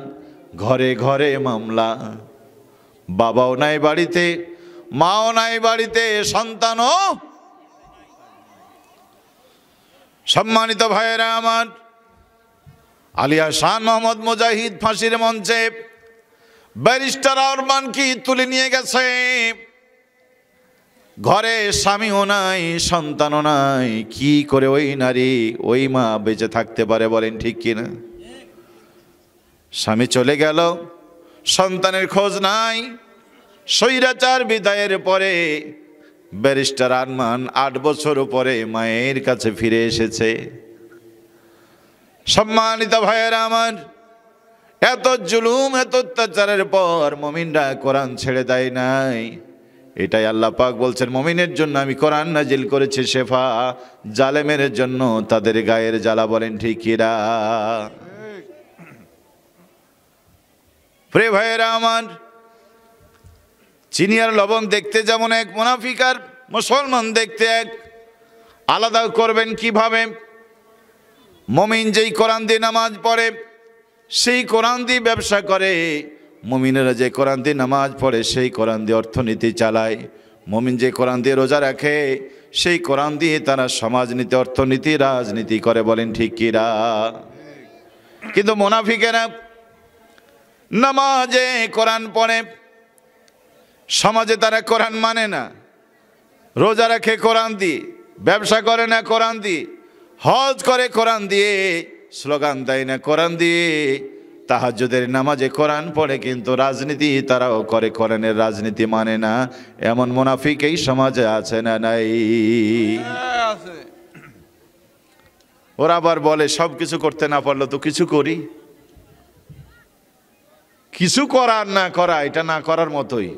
ঘরে ঘরে মামলা। বাবাও নাই বাড়িতে, মাও নাই বাড়িতে, সন্তানও। সম্মানিত ভাইয়েরা আমার, আলিয়া শান মোহাম্মদ মুজাহিদ ফাঁসির মঞ্চে ব্যারিস্টার আরমানকে তুলে নিয়ে গেছে। ঘরে স্বামীও নাই, সন্তানও নাই, কি করে ওই নারী ওই মা বেঁচে থাকতে পারে বলেন ঠিক কিনা? স্বামী চলে গেল, সন্তানের খোঁজ নাই। স্বৈরাচার বিদায়ের পরে ব্যারিস্টার আরমান 8 বছর পরে মায়ের কাছে ফিরে এসেছে। সম্মানিত ভাইয়েরা আমার, এত জুলুম এত অত্যাচারের পর মুমিনরা কোরআন ছেড়ে দেয় নাই। এটাই আল্লাহ পাক বলছেন, মুমিনের জন্য আমি কোরআন নাজিল করেছি শেফা, জালেমের জন্য তাদের গায়ের জ্বালা বলেন ঠিক কিনা? প্রিয় ভাইয়েরা আমার, চিনি আর লবণ দেখতে যেমন এক, মুনাফিক আর মুসলমান দেখতে এক। আলাদা করবেন কিভাবে? মুমিন যেই কোরআন দিয়ে নামাজ পড়ে, সেই কোরআন দিয়ে ব্যবসা করে। মুমিনেরা যে কোরআন দিয়ে নামাজ পড়ে, সেই কোরআন দিয়ে অর্থনীতি চালায়। মুমিন যে কোরআন দিয়ে রোজা রাখে, সেই কোরআন দিয়ে তারা সমাজনীতি, অর্থনীতি, রাজনীতি করে বলেন ঠিক কিনা? কিন্তু মুনাফিকেরা নামাজে কোরআন পড়ে, সমাজে তারা কোরআন মানে না, রোজা রাখে কোরআন দিয়ে, ব্যবসা করে না কোরআন দিয়ে, হজ করে কোরআন দিয়ে, স্লোগান দেয় না কোরআন দিয়ে, তাহাজ্জুদের নামাজে কোরআন পড়ে কিন্তু রাজনীতি তারাও করে, কোরআনের রাজনীতি মানে না। এমন মুনাফিক এই সমাজে আছে না নাই? ওরা আবার বলে সব কিছু করতে না পারলো তো কিছু করি। কিছু করার না করা, এটা না করার মতোই।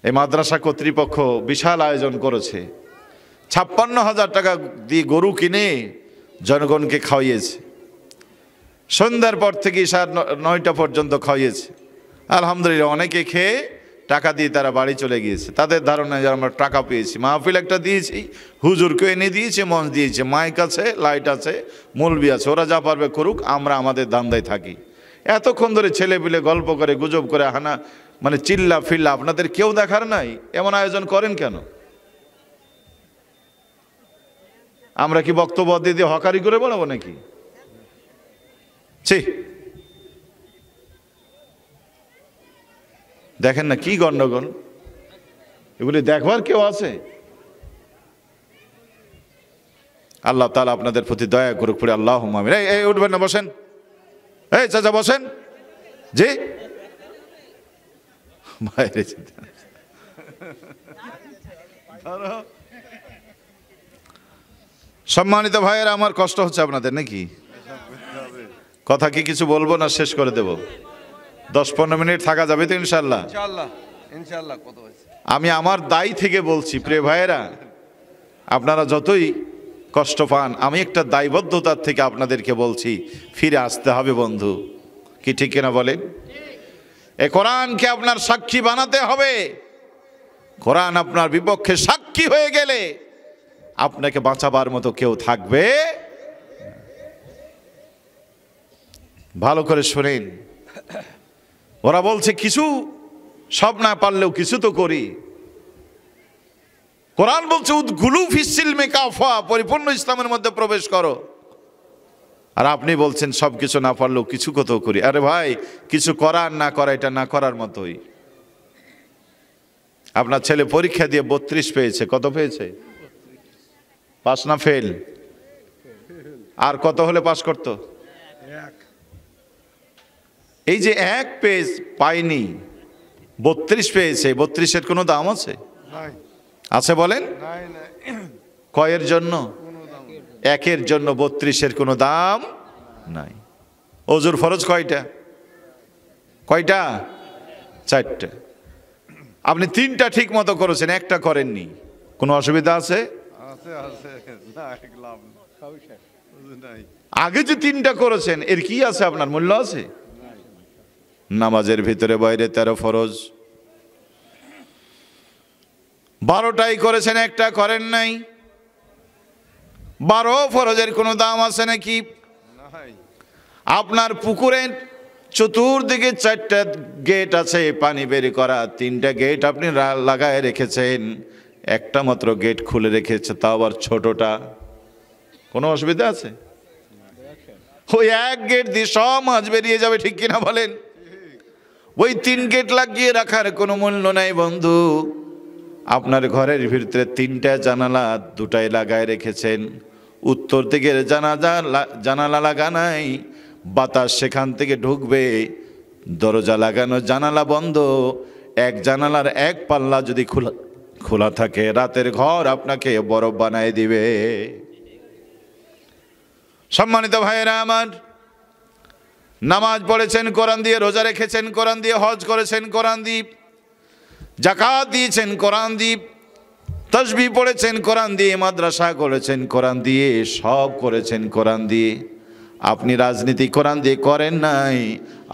এই মাদ্রাসা কর্তৃপক্ষ বিশাল আয়োজন করেছে, 56,000 টাকা দিয়ে গরু কিনে জনগণকে খাওয়িয়েছে। সন্ধ্যার পর থেকে 9টা পর্যন্ত খাওয়িয়েছে। আলহামদুলিল্লাহ, অনেকে খেয়ে টাকা দিয়ে তারা বাড়ি চলে গিয়েছে। তাদের ধারণা যে আমরা টাকা পেয়েছি, মাহফিল একটা দিয়েছি, হুজুরকে এনে দিয়েছে, মঞ্চ দিয়েছে, মাইক আছে, লাইট আছে, মৌলবি আছে, ওরা যা পারবে করুক, আমরা আমাদের ধান্দায় থাকি। এতক্ষণ ধরে ছেলে পিলে গল্প করে, গুজব করে, হানা মানে চিল্লা ফিল্লা, আপনাদের কেউ দেখার নাই? এমন আয়োজন করেন কেন? আমরা কি বক্তব্য দিয়ে হকারি করে বেড়াবো নাকি? দেখেন না কি গন্ডগোল, এগুলি দেখবার কেউ আছে? আল্লাহ তাআলা আপনাদের প্রতি দয়া করুক পড়ে আল্লাহুম্মা আমিন। এই উঠবেন না, বসেন। এই চাচা বসেন। জি বাইরে সম্মানিত ভাইয়েরা আমার, কষ্ট হচ্ছে আপনাদের নাকি? কথা কি কিছু বলবো না শেষ করে দেব? 10-15 মিনিট থাকা যাবে তো ইনশাআল্লাহ? ইনশাআল্লাহ। আমি আমার দায় থেকে বলছি, প্রিয় ভাইয়েরা, আপনারা যতই কষ্ট পান, আমি একটা দায়বদ্ধতার থেকে আপনাদেরকে বলছি, ফিরে আসতে হবে বন্ধু। কি ঠিক কিনা বলেন? এই কোরআনকে আপনার সাক্ষী বানাতে হবে। কোরআন আপনার বিপক্ষে সাক্ষী হয়ে গেলে আপনাকে বাঁচাবার মতো কেউ থাকবে। ভালো করে শোনেন, ওরা বলছে কিছু, সব না পারলেও কিছু তো করি। কোরআন বলছে উদখুলু ফিস-সিলমি কাফা, পরিপূর্ণ ইসলামের মধ্যে প্রবেশ করো। আর আপনি বলছেন সব কিছু না পারলেও কিছু কত করি। আরে ভাই, কিছু করার না করা এটা না করার মতোই। আপনার ছেলে পরীক্ষা দিয়ে 32 পেয়েছে, কত পেয়েছে? পাস না ফেল? আর কত হলে পাস করতো? এই যে 1 পেজ পাইনি, 32 পেয়েছে, 32-এর কোনো দাম আছে? আছে বলেন? কয়ের জন্য? 1-এর জন্য 32-এর কোনো দাম নাই। ওজুর ফরজ কয়টা? 4টা। আপনি তিনটা ঠিক মতো করেছেন, একটা করেননি, কোনো অসুবিধা আছে? আগে যে তিনটা করেছেন এর কি আছে, আপনার মূল্য আছে? নামাজের ভিতরে বাইরে 13 ফরজ, 12টাই করেছেন, একটা করেন নাই। 12 ফরজের কোনো দাম আছে নাকি? আপনার পুকুরের চতুর্দিকে 4টা গেট আছে পানি বের করা, 3টা গেট আপনি লাগায় রেখেছেন, একটা মাত্র গেট খুলে রেখেছে, তাও আবার ছোটটা, কোনো অসুবিধা আছে? ওই এক গেট দিয়ে সব মাছ বেরিয়ে যাবে, ঠিক কিনা বলেন? ওই 3 গেট লাগিয়ে রাখার কোনো মূল্য নাই বন্ধু। আপনার ঘরের ভিতরে 3টা জানালা, 2টাই লাগায় রেখেছেন, উত্তর দিকের জানালা লাগা নাই, বাতাস সেখান থেকে ঢুকবে, দরজা লাগানো, জানালা বন্ধ, এক জানালার এক পাল্লা যদি খোলা থাকে, রাতের ঘর আপনাকে বরফ বানায় দিবে। সম্মানিত ভাইয়েরা আমার, নামাজ পড়েছেন কোরআন দিয়ে, রোজা রেখেছেন কোরআন দিয়ে, হজ করেছেন কোরআন দিয়ে, যাকাত দিয়েছেন কোরআন দিয়ে, তাসবিহ পড়েছেন কোরআন দিয়ে, মাদ্রাসা করেছেন কোরআন দিয়ে, সব করেছেন কোরআন দিয়ে। আপনি রাজনীতি কোরআন দিয়ে করেন নাই,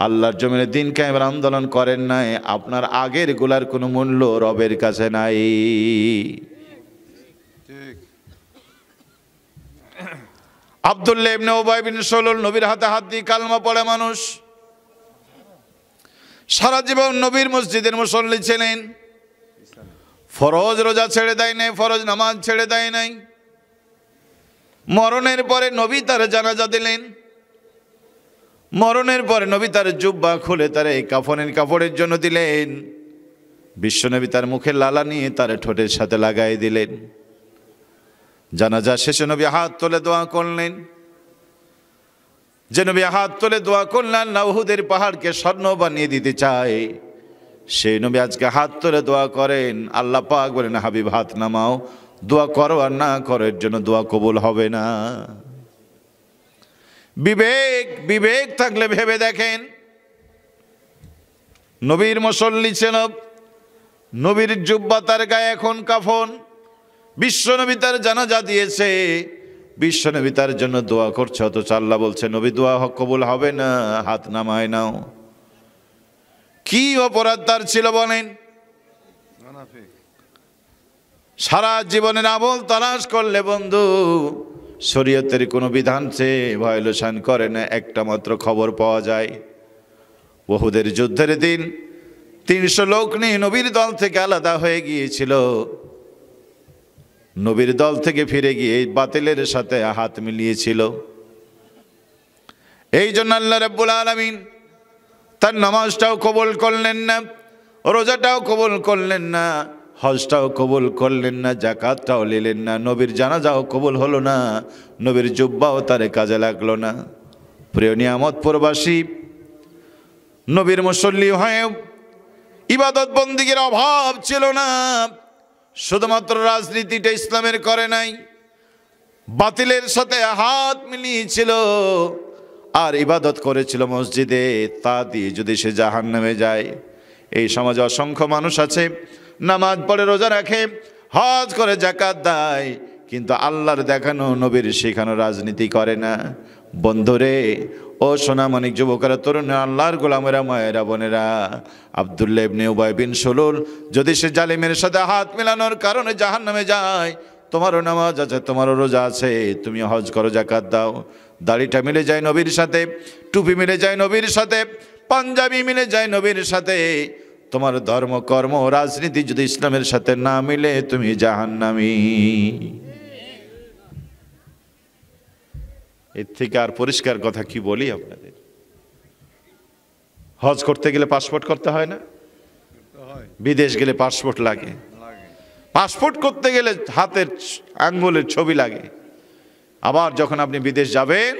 আল্লাহর জমিনে দিন কায়েমের আন্দোলন করেন নাই, আপনার আগের গুলার কোনো মূল্য রবের কাছে নাই। আব্দুল্লাহ ইবনে উবাই বিন সালুল নবীর হাতে হাত দিয়ে কালমা পড়ে মানুষ, সারা জীবন নবীর মসজিদের মুসল্লি ছিলেন, ফরজ রোজা ছেড়ে দেয় নাই, ফরজ নামাজ ছেড়ে দেয় নাই। মরণের পরে নবী তার জানাজা দিলেন, মরণের পরে নবী তার জুব্বা খুলে তার এই কাফনের কাপড়ের জন্য দিলেন, বিশ্বনবী তার মুখে লালা নিয়ে তার ঠোঁটের সাথে লাগাই দিলেন। জানাজা শেষে নবী হাত তুলে দোয়া করলেন, যে নবী হাত তুলে দোয়া করলেন আল্লাহ উহুদের পাহাড়কে স্বর্ণ বানিয়ে দিতে চায়, সেই নবী আজকে হাত তুলে দোয়া করেন, আল্লাহ পাক বলেন হাবিব হাত নামাও, দোয়া করো আর না করো এর জন্য দোয়া কবুল হবে না। বিবেক থাকলে ভেবে দেখেন, নবীর মুসল্লি ছিল, নবীর জুব্বা তার গায়ে এখন কাফন, বিশ্বনবী তার জানাজা দিয়েছে, বিশ্বনবী তার জন্য দোয়া করছে, অথচ আল্লাহ বলছে নবী দোয়া কবুল হবে না, হাত নামায় নাও। কি অপরাধ তার ছিল বলেন? সারা জীবনের আমল তালাশ করলে বন্ধু শরীয়তের কোনো বিধান সে ভায়োলেশন করে না, একটা মাত্র খবর পাওয়া যায়, উহুদের যুদ্ধের দিন 300 লোক নিয়ে নবীর দল থেকে আলাদা হয়ে গিয়েছিল, নবীর দল থেকে ফিরে গিয়ে বাতিলের সাথে হাত মিলিয়েছিল। এই জন্য আল্লাহ রাব্বুল আলামিন তার নামাজটাও কবুল করলেন না, রোজাটাও কবুল করলেন না, হজটাও কবুল করলেন না, যাকাতটাও নিলেন না, নবীর জানাজাও কবুল হলো না, নবীর জুব্বাও তার কাজে লাগলো না। প্রিয় নিয়ামতপুরবাসী, নবীর মুসল্লি হয়ে ইবাদত বন্দিগির অভাব ছিল না, শুধুমাত্র রাজনীতিটা ইসলামের করে নাই, বাতিলের সাথে হাত মিলিয়েছিল আর ইবাদত করেছিল মসজিদে, তা দিয়ে যদি সে জাহান্নামে যায়। এই সমাজে অসংখ্য মানুষ আছে নামাজ পড়ে, রোজা রাখে, হজ করে, যাকাত দেয়, কিন্তু আল্লাহর দেখানো নবীর শেখানো রাজনীতি করে না। বন্ধুরে ও সোনামণিক যুবকেরা, তরুণ, আল্লাহর গোলামেরা, মায়েরা, বোনেরা, আব্দুল্লাহ ইবনে উবাই বিন সালুল যদি সে জালিমের সাথে হাত মেলানোর কারণে জাহান্নামে যায়, তোমারও নামাজ আছে, তোমারও রোজা আছে, তুমি হজ করো, যাকাত দাও, দাড়িটা মিলে যায় নবীর সাথে, টুপি মিলে যায় নবীর সাথে, পাঞ্জাবি মিলে যায় নবীর সাথে, তোমার ধর্ম কর্ম রাজনীতি যদি ইসলামের সাথে না মিলে তুমি জাহান্নামী। এর থেকে আর পরিষ্কার কথা কি বলি আপনাদের? হজ করতে গেলে পাসপোর্ট করতে হয় না? বিদেশ গেলে পাসপোর্ট লাগে, পাসপোর্ট করতে গেলে হাতের আঙ্গুলের ছবি লাগে, আবার যখন আপনি বিদেশ যাবেন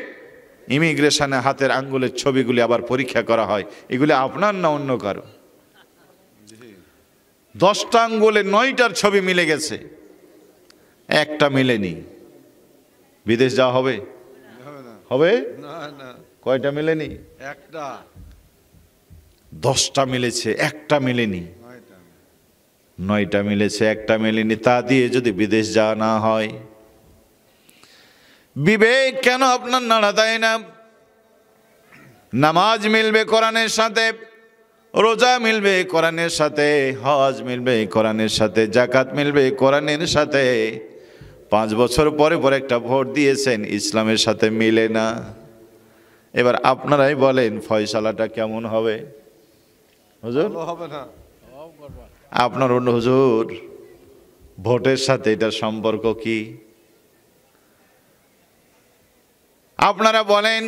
ইমিগ্রেশনে হাতের আঙ্গুলের ছবিগুলি আবার পরীক্ষা করা হয়, এগুলি আপনার না অন্য কারো? 10টা আঙ্গুলে 9টার ছবি মিলে গেছে, একটা মিলেনি, বিদেশ যাওয়া হবে? হবে না। কয়টা মিলেনি? একটা। 10টা মিলেছে, একটা মিলেনি। 9টা মিলেছে, একটা মেলেনি, তা দিয়ে যদি বিদেশ যাওয়া না হয়, বিবেক কেন আপনার নাড়া দেয় না? নামাজ মিলবে কোরআনের সাথে, রোজা মিলবে কোরআনের সাথে, হজ মিলবে কোরআনের সাথে, জাকাত মিলবে কোরআনের সাথে। 5 বছর পরে পরে একটা ভোট দিয়েছেন, ইসলামের সাথে মিলে না। এবার আপনারাই বলেন ফয়সালাটা কেমন হবে? হুজুর হবে না, আপনার অন্য হুজুর, ভোটের সাথে এটার সম্পর্ক কি? আপনারা বলেন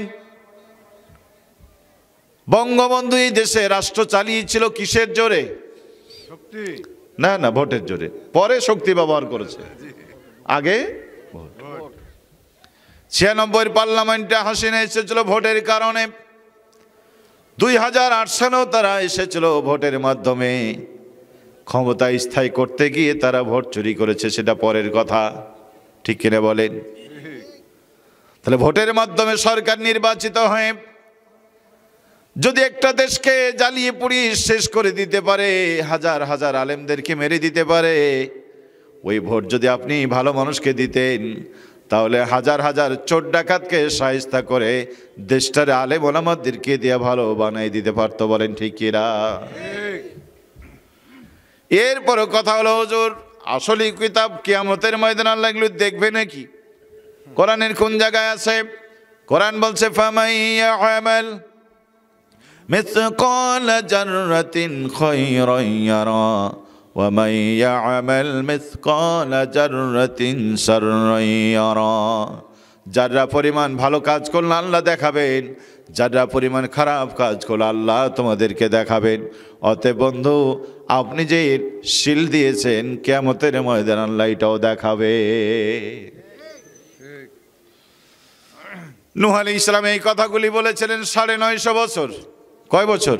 বঙ্গবন্ধু এই দেশে রাষ্ট্র চালিয়েছিল কিসের জোরে? শক্তি না না, ভোটের জোরে। পরে শক্তি ব্যবহার করেছে, আগে 96 পার্লামেন্টে হাসিনা এসেছিল ভোটের কারণে। 2008 সালেও তারা এসেছিল ভোটের মাধ্যমে। ক্ষমতা স্থায়ী করতে গিয়ে তারা ভোট চুরি করেছে, সেটা পরের কথা। ঠিক কিনা বলেন? তাহলে ভোটের মাধ্যমে সরকার নির্বাচিত হয়ে যদি একটা দেশকে জ্বালিয়ে পুড়িয়ে শেষ করে দিতে পারে, হাজার হাজার আলেমদেরকে মেরে দিতে পারে, ওই ভোট যদি আপনি ভালো মানুষকে দিতেন, তাহলে হাজার হাজার চোর ডাকাতকে শায়েস্তা করে দেশটার আলেম ওলামাদেরকে দিয়ে ভালো বানাই দিতে পারতো। বলেন ঠিক কিনা? এরপরও কথা হলো, হুজুর আসলে কিতাব কিয়ামতের ময়দানে আল্লাহ এগুলো দেখবে নাকি? কোরআনের কোন জায়গায় আছে? কোরআন বলছে ফামাইয়া আমাল মিসকাল জাররাতিন খায়রান ইয়ারা ওয়া মান ইয়ামাল মিসকাল জাররাতিন শাররান ইয়ারা। যারা পরিমাণ ভালো কাজ করলে আল্লাহ দেখাবেন, যারা পরিমাণ খারাপ কাজ করলে আল্লাহ তোমাদেরকে দেখাবেন। অতএব বন্ধু, আপনি যে শিল দিয়েছেন কিয়ামতের ময়দানে আল্লাহ এটাও দেখাবে। নূহ আলাইহিস সালাম এই কথাগুলি বলেছিলেন 950 বছর। কয় বছর?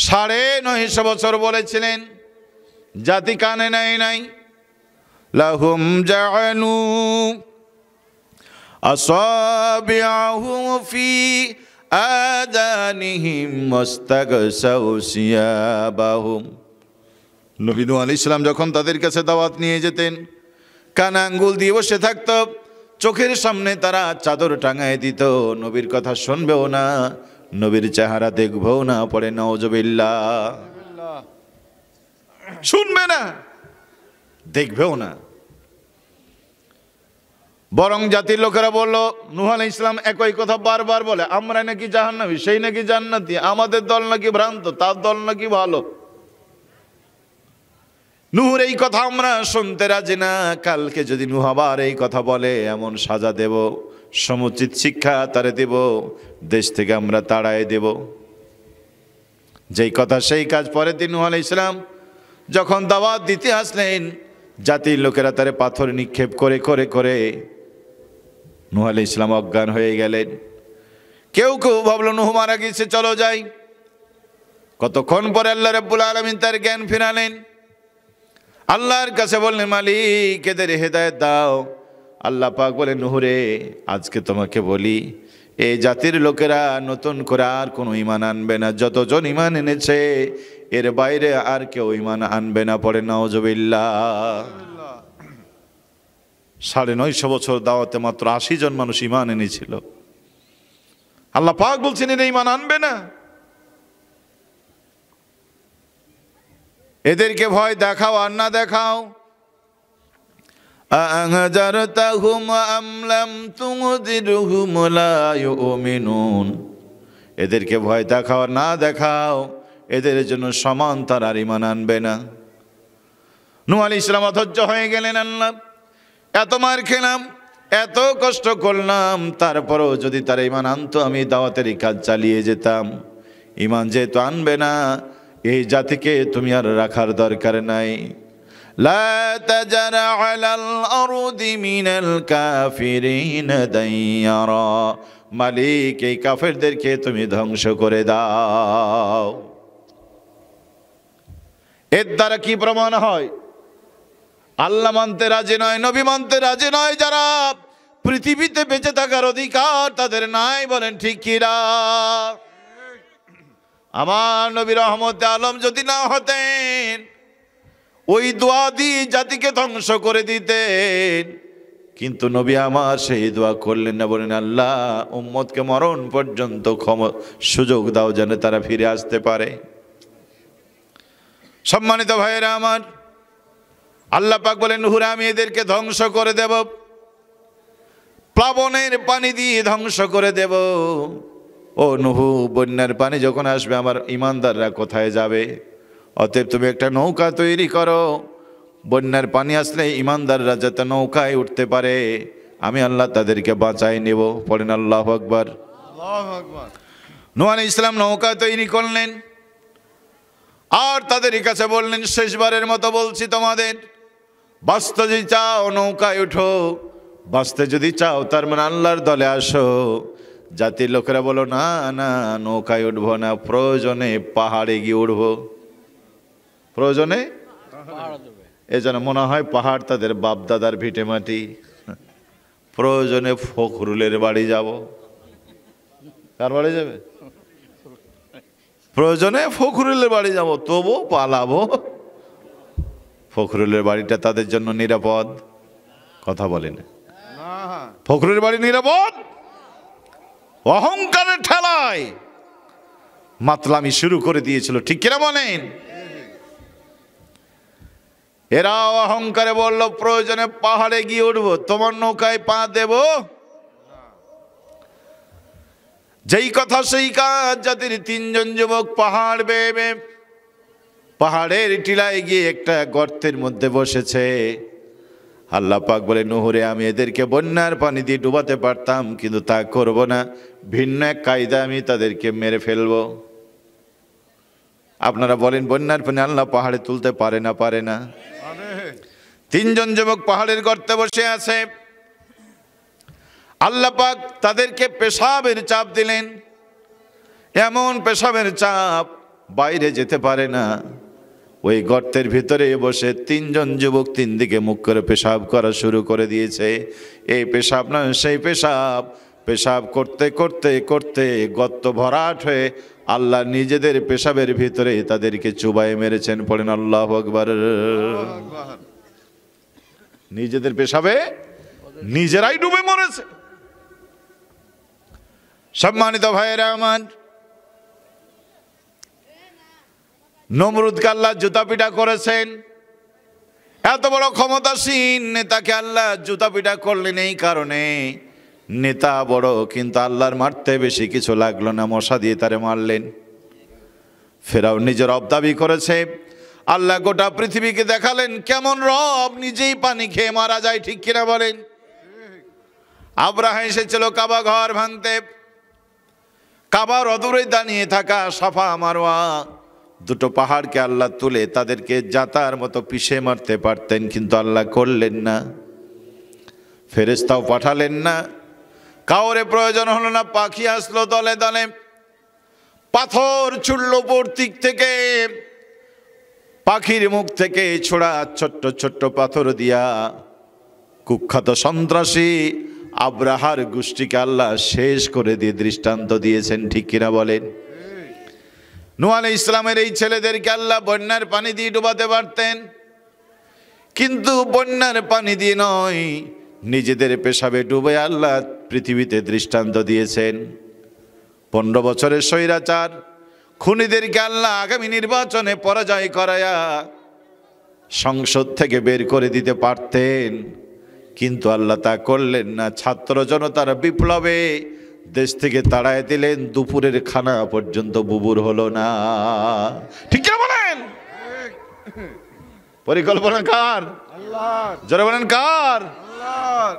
950 বছর বলেছিলেন। জাতি কানে নেয় নাই। লাহুম জাআলু আসাবিআহু ফি আযানিহিম ওয়াস্তাগসাউ সিয়াবাহুম। নবী নূহ আলাইহিস সালাম যখন তাদের কাছে দাওয়াত নিয়ে যেতেন, কানে আঙ্গুল দিয়ে বসে থাকত, চোখের সামনে তারা চাদর টাঙায় দিত। নবীর কথা শুনবেও না, নবীর চেহারা দেখবেও না। পড়ে নাউজুবিল্লাহ। শুনবে না, দেখবেও না। বরং জাতির লোকেরা বলল, নূহ আলাইহিস সালাম একই কথা বারবার বলে, আমরা নাকি জাহান্নামী, সেই নাকি জান্নাতি, আমাদের দল নাকি ভ্রান্ত, তার দল নাকি ভালো। নূহর এই কথা আমরা শুনতে রাজি না। কালকে যদি নূহ আবার এই কথা বলে, এমন সাজা দেব, সমুচিত শিক্ষা তারে দেব, দেশ থেকে আমরা তাড়ায় দেব। যেই কথা সেই কাজ। পরের দিন নূহ আলাইহিস সালাম যখন দাওয়াত দিতে আসলেন, জাতির লোকেরা তারে পাথর নিক্ষেপ করে করে করে নূহ আলাইহিস সালাম অজ্ঞান হয়ে গেলেন। কেউ কেউ ভাবলো নূহ মারা গেছে, চলো যাই। কতক্ষণ পরে আল্লাহ রাব্বুল আলামিন তার জ্ঞান ফিরালেন। আল্লাহর কাছে বললেন, মালিক এদের হেদায়েত দাও। আল্লাহ পাক বলেন, নূহ রে, আজকে তোমাকে বলি, এই জাতির লোকেরা নতুন করে আর কোনো ঈমান আনবে না। যতজন ঈমান এনেছে এর বাইরে আর কেউ ঈমান আনবে না। পড়ে নাউজুবিল্লাহ। 950 বছর দাওয়াতে মাত্র 80 জন মানুষ ঈমান এনেছিল। আল্লাহ পাক বলছেন এরা ঈমান আনবে না। এদেরকে ভয় দেখাও আর না দেখাও। আ'আযারতাহুম আম লাম তুযিরহুম লা ইউমিনুন। এদেরকে ভয় দেখাও আর না দেখাও, এদের জন্য সমান তারা আর ঈমান আনবে না। নূহ আলাইহিস সালাম অধৈর্য হয়ে গেলেন। আল্লাহ, এত মার খেলাম, এত কষ্ট করলাম, তারপরও যদি তারা ঈমান আনতো, আমি দাওয়াতের কাজ চালিয়ে যেতাম। ঈমান যেহেতু আনবে না, এই জাতিকে তুমি আর রাখার দরকার নাই। লা তাজার আলাল আরদি মিনাল কাফিরিন দাইয়ারা। মালিক, এই কাফেরদেরকে তুমি ধ্বংস করে দাও। এর দ্বারা কি প্রমাণ হয়? আল্লাহ মানতে রাজি নয়, নবী মানতে রাজি নয় যারা, পৃথিবীতে বেঁচে থাকার অধিকার তাদের নাই। বলেন ঠিক কিনা? আমার নবী রহমতে আলম যদি না হতেন, ওই দোয়া দিয়ে জাতিকে ধ্বংস করে দিতেন, কিন্তু নবী আমার সেই দোয়া করলেন না। বলেন, আল্লাহ উম্মতকে মরণ পর্যন্ত সুযোগ দাও যেন তারা ফিরে আসতে পারে। সম্মানিত ভাইয়েরা আমার, আল্লাহ পাক বলেন, নুহুরে আমি এদেরকে ধ্বংস করে দেব, প্লাবনের পানি দিয়ে ধ্বংস করে দেব। ও নুহু, বন্যার পানি যখন আসবে আমার ইমানদাররা কোথায় যাবে? অতএব তুমি একটা নৌকা তৈরি করো, বন্যার পানি আসলে ইমানদাররা যাতে নৌকায় উঠতে পারে, আমি আল্লাহ তাদেরকে বাঁচাই নেব। পড়েন আল্লাহু আকবার। নূহ আলাইহিস সালাম নৌকা তৈরি করলেন, আর তাদের কাছে বললেন, শেষবারের মতো বলছি তোমাদের, বাঁচতে যদি চাও নৌকায় উঠো, বাঁচতে যদি চাও তার মানে আল্লাহর দলে আসো। জাতির লোকেরা বলো, না না নৌকায় উঠবো না, প্রয়োজনে পাহাড়ে গিয়ে উঠবো। প্রয়োজনে এ যেন মনে হয় পাহাড় তাদের বাপদাদার ভিটে মাটি। প্রয়োজনে ফখরুলের বাড়ি যাব। কার বাড়ি যাবে? প্রয়োজনে ফখরুলের বাড়ি যাব, তবু পালাবো। ফখরুলের বাড়িটা তাদের জন্য নিরাপদ? কথা বলেন, ফখরুলের বাড়ি নিরাপদ? অহংকারের ঠেলায় মাতলামি শুরু করে দিয়েছিল, ঠিক কিনা বলেন? এরা অহংকারে বলল, প্রয়োজনে পাহাড়ে গিয়ে উঠবো, তোমার নৌকায় পা দেব। যেই কথা সেই কাজ। জাতির তিনজন যুবক পাহাড় বেয়ে পাহাড়ের টিলায় গিয়ে একটা গর্তের মধ্যে বসেছে। আল্লাহ পাক বলে, নুহুরে আমি এদেরকে বন্যার পানি দিয়ে ডুবাতে পারতাম, কিন্তু তা করব না, ভিন্ন এক কায়দা আমি তাদেরকে মেরে ফেলবো। আপনারা বলেন, বন্যার পানি আল্লাহ পাহাড়ে তুলতে পারে না? পারে না? তিনজন যুবক পাহাড়ের গর্তে বসে আছে। আল্লাহ পাক তাদেরকে পেশাবের চাপ দিলেন, এমন পেশাবের চাপ বাইরে যেতে পারে না। ওই গর্তের ভিতরে বসে তিনজন যুবক তিন দিকে মুখ করে পেশাব করা শুরু করে দিয়েছে। এই পেশাব না সেই পেশাব। পেশাব করতে করতে করতে গর্ত ভরাট হয়ে আল্লাহ নিজেদের পেশাবের ভিতরে তাদেরকে চুবাই মেরেছেন। পড়েন আল্লাহু আকবার। নিজেদের পেশাবে নিজেরাই ডুবে মরেছে। সম্মানিত ভাইয়েরা আমার, নমরুদকে আল্লাহ জুতা পিটা করেছেন। এত বড় ক্ষমতাসীন নেতাকে আল্লাহ জুতা পিটা করলেন এই কারণে, নেতা বড় কিন্তু আল্লাহর মারতে বেশি কিছু লাগলো না, মশা দিয়ে তারে মারলেন। ফেরাউন নিজের রব দাবি করেছে, আল্লাহ গোটা পৃথিবীকে দেখালেন কেমন রব, নিজেই পানি খেয়ে মারা যায়, ঠিক কিনা বলেন? আব্রাহা এসেছিল কাবা ঘর ভাঙতে। কাবার অদূরে দাঁড়িয়ে থাকা সাফা মারওয়া দুটো পাহাড়কে আল্লাহ তুলে তাদেরকে জাতার মতো পিষে মারতে পারতেন, কিন্তু আল্লাহ করলেন না। ফেরেশতাও পাঠালেন না, কাউরে প্রয়োজন হলো না। পাখি আসলো দলে দলে, পাথর ছুড়ল উপর দিক থেকে। পাখির মুখ থেকে ছোড়া ছোট্ট ছোট্ট পাথর দিয়া কুখ্যাত সন্ত্রাসী আব্রাহার গোষ্ঠীকে আল্লাহ শেষ করে দিয়ে দৃষ্টান্ত দিয়েছেন, ঠিক কিনা বলেন? নূহ আলাইহিস সালামের এই ছেলেদেরকে আল্লাহ বন্যার পানি দিয়ে ডুবাতে পারতেন, কিন্তু বন্যার পানি দিয়ে নয়, নিজেদের পেশাবে ডুবে আল্লাহ পৃথিবীতে দৃষ্টান্ত দিয়েছেন। 15 বছরের স্বৈরাচার খুনিদেরকে আল্লাহ আগামী নির্বাচনে পরাজয় করায়া সংসদ থেকে বের করে দিতে পারতেন, কিন্তু আল্লাহ তা করলেন না। ছাত্র জনতার বিপ্লবে দেশ থেকে তাড়ায় দিলেন, দুপুরের খানা পর্যন্ত বুবুর হলো না, ঠিক কি বলেন? পরিকল্পনা কার? আল্লাহর। যারা বলেন কার? আল্লাহর।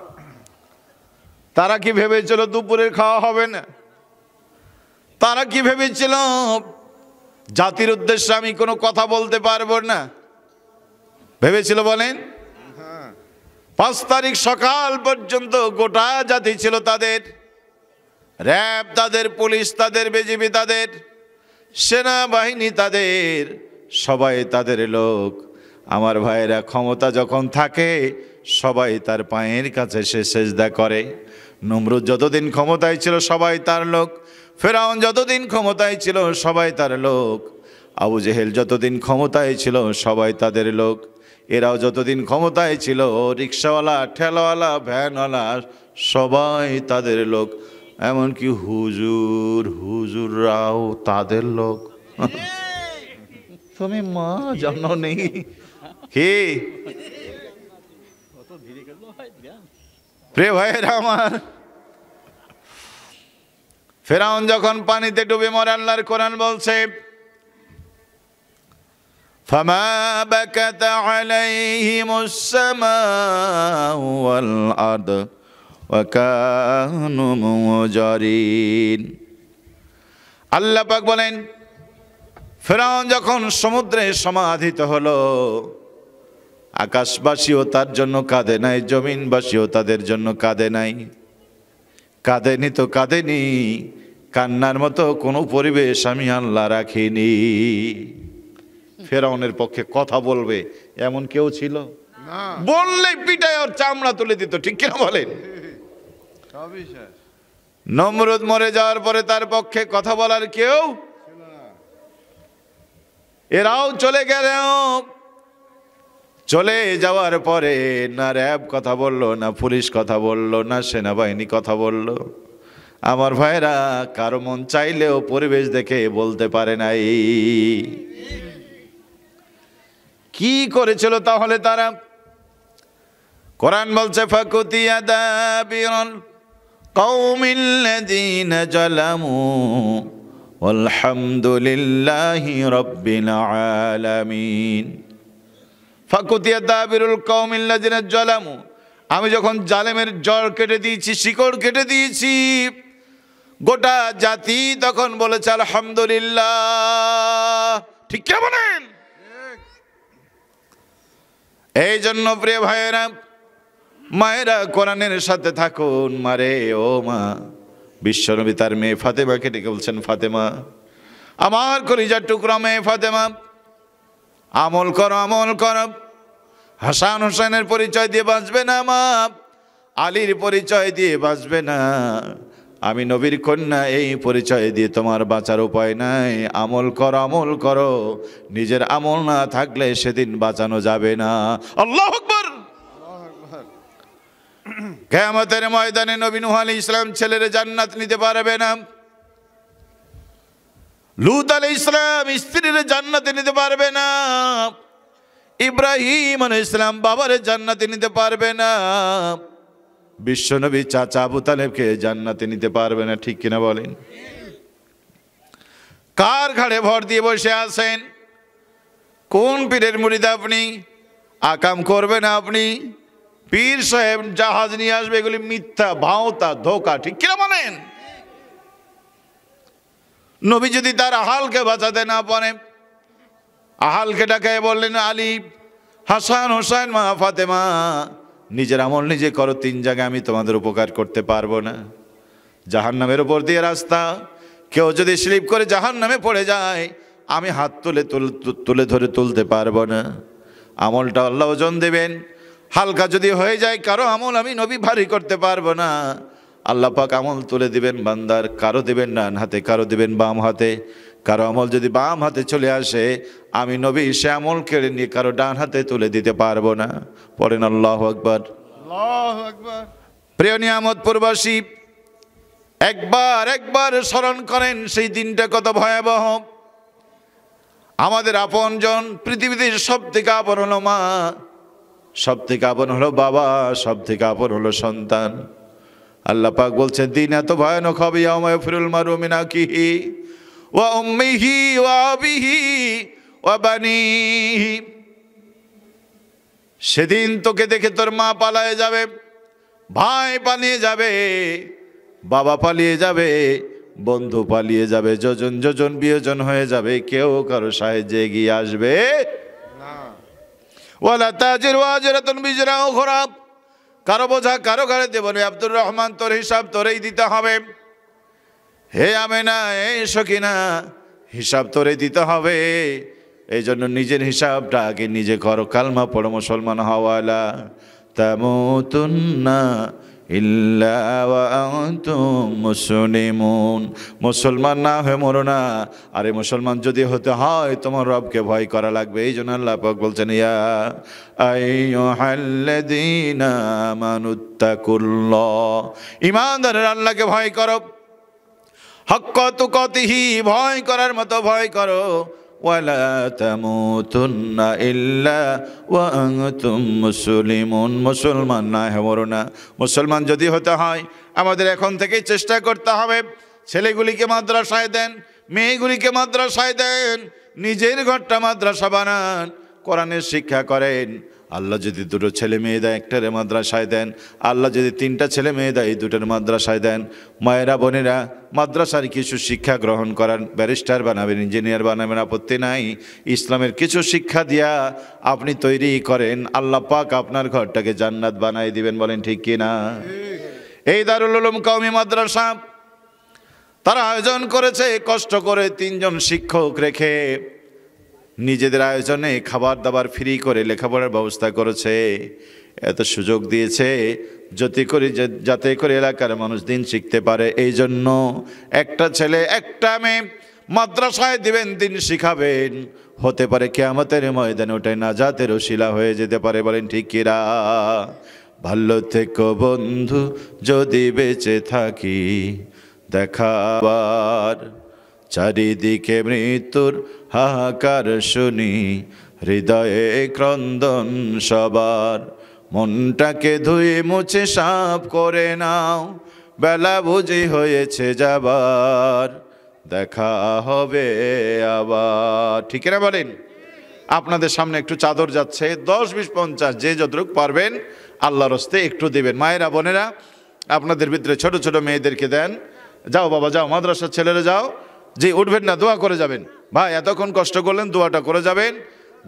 তারা কি ভেবেছিল দুপুরের খাওয়া হবে না? তারা কি ভেবেছিল জাতির উদ্দেশ্যে আমি কোনো কথা বলতে পারবো না? ভেবেছিল বলেন? 5 তারিখ সকাল পর্যন্ত গোটা জাতি ছিল তাদের, র্যাব তাদের, পুলিশ তাদের, বিজিবি তাদের, সেনাবাহিনী তাদের, সবাই তাদের লোক। আমার ভাইয়েরা, ক্ষমতা যখন থাকে সবাই তার পায়ের কাছে সে সেজদা করে। নমরুদ যতদিন ক্ষমতায় ছিল সবাই তার লোক, ফেরাউন যতদিন ক্ষমতায় ছিল সবাই তার লোক, আবু জেহেল যতদিন ক্ষমতায় ছিল সবাই তাদের লোক। এরাও যতদিন ক্ষমতায় ছিল রিক্সাওয়ালা, ঠেলাওয়ালা, ভ্যানওয়ালা সবাই তাদের লোক, এমনকি হুজুররাও তাদের লোক। তুমি মা জানো নেই কি প্রিয় ভাইয়েরা আমার, ফেরাউন যখন পানিতে ডুবে মরে, আল্লাহর কোরআন বলছে ফামা বাকাত আলাইহিমুস সামাউ ওয়াল আরদ ওয়া কানু মুজারিন। আল্লাহ পাক বলেন, ফেরাউন যখন সমুদ্রে সমাধিত হলো, আকাশবাসীও তার জন্য কাঁদে নাই, জমিনবাসীও তাদের জন্য কাঁদে নাই। কাঁদেনি তো কাঁদেনি, কান্নার মতো কোনো পরিবেশ আমি আল্লাহ রাখিনি। ফেরাউনের পক্ষে কথা বলবে এমন কেউ ছিল? বললেই পিটায় ওর চামড়া তুলে দিত, ঠিক কিনা বলেন? নমরুদ মরে যাওয়ার পরে তার পক্ষে কথা বলার কেউ, এরাও চলে গেল। চলে যাওয়ার পরে না র্যাব কথা বলল, না পুলিশ কথা বলল, না সেনাবাহিনী কথা বলল। আমার ভাইরা কারো মন চাইলেও পরিবেশ দেখে বলতে পারে নাই। কি করেছিল তাহলে তারা? কোরআন বলছে ফাকুতিয়া দাবিরুল কওমিল্লাযীনা জালামু আলহামদুলিল্লাহি রাব্বিল আলামিন। ফাকুতিয়া দাবিরুল কওমিল্লাযীনা জালামু, আমি যখন জালেমের জড় কেটে দিয়েছি, শিকড় কেটে দিয়েছি, গোটা জাতি তখন বলেছে আলহামদুলিল্লাহ। ঠিক কে বলেন? এই জন্য প্রিয় ভাইয়েরা, মায়েরা কোরআনের সাথে থাকুন। মারে ও মা, বিশ্বনবী তার মেয়ে ফাতেমাকে ডেকে বলছেন, ফাতেমা আমার কলিজার টুকরা মেয়ে ফাতেমা, আমল করো, আমল করো। হাসান হোসেনের পরিচয় দিয়ে বাঁচবে না মা, আলীর পরিচয় দিয়ে বাঁচবে না, আমি নবীর কন্যা, এই পরিচয় দিয়ে তোমার বাঁচার উপায় নাই। আমল করো, আমল করো। নিজের আমল না থাকলে সেদিন বাঁচানো যাবে না। আল্লাহু আকবার। কিয়ামতের ময়দানে নবী নূহ আলাইহিস সালাম ছেলের জান্নাত নিতে পারবে না, লূত আলাইহিস সালাম স্ত্রীর জান্নাতে নিতে পারবে না, ইব্রাহিম আলাইহিস সালাম বাবার জান্নাতে নিতে পারবে না, বিশ্বনবী চাচা আবু তালেবকে জান্নাতে নিতে পারবে না। ঠিক কিনা বলেন? কার ঘাড়ে ভর দিয়ে বসে আছেন? কোন পীরের মুরিদ আপনি? আকাম করবেন আপনি? পীর সাহেব জাহাজ নিয়ে আসবে, এগুলি মিথ্যা, ভাওতা, ধোকা। ঠিক কিনা বলেন? নবী যদি তার আহালকে বাঁচাতে না পারে, আহালকে ডাকে বললেন, আলী, হাসান, হোসেন, মা ফাতেমা, নিজের আমল নিজে করো, 3 জায়গায় আমি তোমাদের উপকার করতে পারবো না। জাহান্নামের উপর দিয়ে রাস্তা, কেউ যদি স্লিপ করে জাহান্নামে পড়ে যায়, আমি হাত তুলে ধরে তুলতে পারবো না। আমলটা আল্লাহ ওজন দেবেন। হালকা যদি হয়ে যায় কারো আমল, আমি নবী ভারী করতে পারবো না। আল্লাহ পাক আমল তুলে দিবেন বান্দার, কারো দিবেন ডান হাতে, কারো দিবেন বাম হাতে। কারো আমল যদি বাম হাতে চলে আসে, আমি নবী সে আমল কেড়ে নিয়ে কারো ডান হাতে তুলে দিতে পারবো না। পড়েন আল্লাহু আকবার। আল্লাহু আকবার। প্রিয় নিয়ামতপুরবাসী, একবার স্মরণ করেন সেই দিনটা কত ভয়াবহ। আমাদের আপনজন, পৃথিবীতে সব থেকে আপন হলো মা, সব থেকে আপন হলো বাবা, সব থেকে আপন হলো সন্তান। আল্লাহ পাক বলছেন দিন এত ভয়ানক হবে, ইয়াউমা ইয়াফিরুল মারউ মিন আখিহি ওয়া উম্মিহি ওয়া আবিহি ওয়া বানিহি। সেদিন তোকে দেখে তোর মা পালিয়ে যাবে, ভাই পালিয়ে যাবে, বাবা পালিয়ে যাবে, বন্ধু পালিয়ে যাবে, যোজন যোজন বিয়োজন হয়ে যাবে, কেউ কারো সাহায্যে এগিয়ে আসবে না। ওয়ালা তাজির ওয়াজিরাতুন বিজরা উখরা। কারো বোঝা কারো ঘাড়ে দেব না। আব্দুর রহমান, তোর হিসাব তোরেই দিতে হবে। হে আমেনা, হে সকিনা, হিসাব তোরে দিতে হবে। এই জন্য নিজের হিসাবটা আগে নিজে করো। কালমা পড়ো, মুসলমান হওয়ালা। তামুতুন্না ইল্লা ওয়া আনতুম মুসলিমুন। মুসলমান না হয়ে মরো না। আরে মুসলমান যদি হতে হয় তোমার রবকে ভয় করা লাগবে। এই জন্য আল্লাহ পাক বলছেন ইয়া আইয়ুহাল্লাযীনা আমানুত্তাকুল্লাহ, ঈমানদারেরা আল্লাহকে ভয় করো। হাক্কা তুকাতিহি, ভয় করার মতো ভয় করো। ওয়ালা তামুতুন্না ইল্লা ওয়া আনতুম মুসলিমুন। মুসলমান না হয়ে মরো না। মুসলমান যদি হতে হয় আমাদের এখন থেকেই চেষ্টা করতে হবে। ছেলেগুলিকে মাদ্রাসায় দেন, মেয়েগুলিকে মাদ্রাসায় দেন, নিজের ঘরটা মাদ্রাসা বানান, কোরআনের শিক্ষা করেন। আল্লাহ যদি দুটো ছেলে মেয়ে দেয় একটারে মাদ্রাসায় দেন, আল্লাহ যদি তিনটা ছেলে মেয়ে দেয় দুটোর মাদ্রাসায় দেন। মায়েরা বোনেরা মাদ্রাসার কিছু শিক্ষা গ্রহণ করান, ব্যারিস্টার বানাবেন, ইঞ্জিনিয়ার বানাবেন, আপত্তি নাই। ইসলামের কিছু শিক্ষা দিয়া আপনি তৈরি করেন, আল্লাহ পাক আপনার ঘরটাকে জান্নাত বানাই দিবেন। বলেন ঠিক কিনা? এই দারুল উলুম কওমি মাদ্রাসা তারা আয়োজন করেছে কষ্ট করে, 3 জন শিক্ষক রেখে নিজেদের আয়োজনে খাবার দাবার ফ্রি করে লেখাপড়ার ব্যবস্থা করেছে। এত সুযোগ দিয়েছে যাতে করে এলাকার মানুষ দিন শিখতে পারে। এই জন্য একটা ছেলে একটা মেয়ে মাদ্রাসায় দিবেন, দিন শিখাবেন। হতে পারে কিয়ামতের ময়দানে ওটাই নাজাতের ওসিলা হয়ে যেতে পারে। বলেন ঠিক কিরা? ভালো থেকো বন্ধু যদি বেঁচে থাকি, দেখাবার চারিদিকে মৃত্যুর হাহাকার শুনি, হৃদয়ে ক্রন্দন সবার। মনটাকে ধুয়ে মুছে সাফ করে নাও, বেলা বুঝি হয়েছে যাবার, দেখা হবে আবার। ঠিক না বলেন? আপনাদের সামনে একটু চাদর যাচ্ছে, 10, 20, 50 যে যতটুকু পারবেন আল্লাহর হস্তে একটু দেবেন। মায়েরা বোনেরা আপনাদের ভিতরে ছোট ছোট মেয়েদেরকে দেন। যাও বাবা যাও, মাদ্রাসার ছেলেরা যাও। যে উঠবেন না, দোয়া করে যাবেন। ভাই এতক্ষণ কষ্ট করলেন, দোয়াটা করে যাবেন।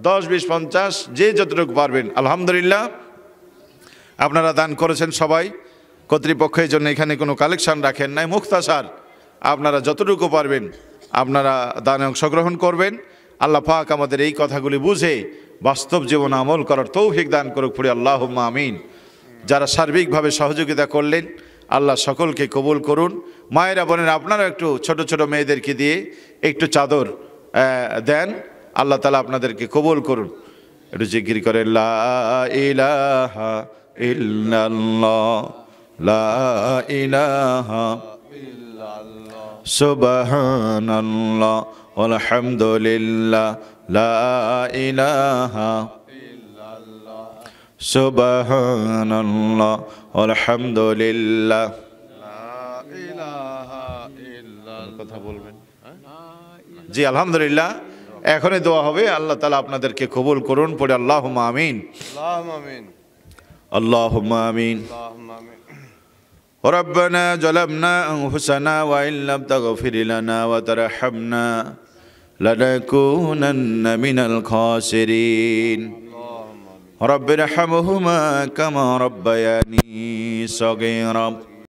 10, 20, 50 যে যতটুকু পারবেন। আলহামদুলিল্লাহ আপনারা দান করেছেন সবাই। কর্তৃপক্ষের জন্য এখানে কোনো কালেকশন রাখেন নাই, মুখতাসার আপনারা যতটুকু পারবেন আপনারা দানে অংশগ্রহণ করবেন। আল্লাহ পাক আমাদের এই কথাগুলি বুঝে বাস্তব জীবন আমল করার তৌফিক দান করুক, পড়ি আল্লাহুম্মা আমিন। যারা সার্বিকভাবে সহযোগিতা করলেন আল্লাহ সকলকে কবুল করুন। মায়েরা বোনেরা আপনারা একটু ছোট ছোট মেয়েদেরকে দিয়ে একটু চাদর দেন, আল্লাহ তাআলা আপনাদেরকে কবুল করুন। একটু জিকির করেন লা ইলাহা ইল্লাল্লাহ, লা ইলাহা ইল্লাল্লাহ, সুবহানাল্লাহ আলহামদুলিল্লাহ, লা ইলাহা ইল্লাল্লাহ, সুবহানাল্লাহ আলহামদুলিল্লাহ, লা ইলাহা ইল্লাল্লাহ। কথা বলবেন? জি আলহামদুলিল্লাহ। এখনই দোয়া হবে। আল্লাহ তাআলা আপনাদেরকে কবুল করুন, পড়ে আল্লাহুম্মা আমিন। اللهم آمين اللهم آمين. اللهم آمين. ربنا ظلمنا أنفسنا وإن لم تغفر لنا وترحمنا لنكونن من الخاسرين. رب ارحمهما كما ربياني صغيرا.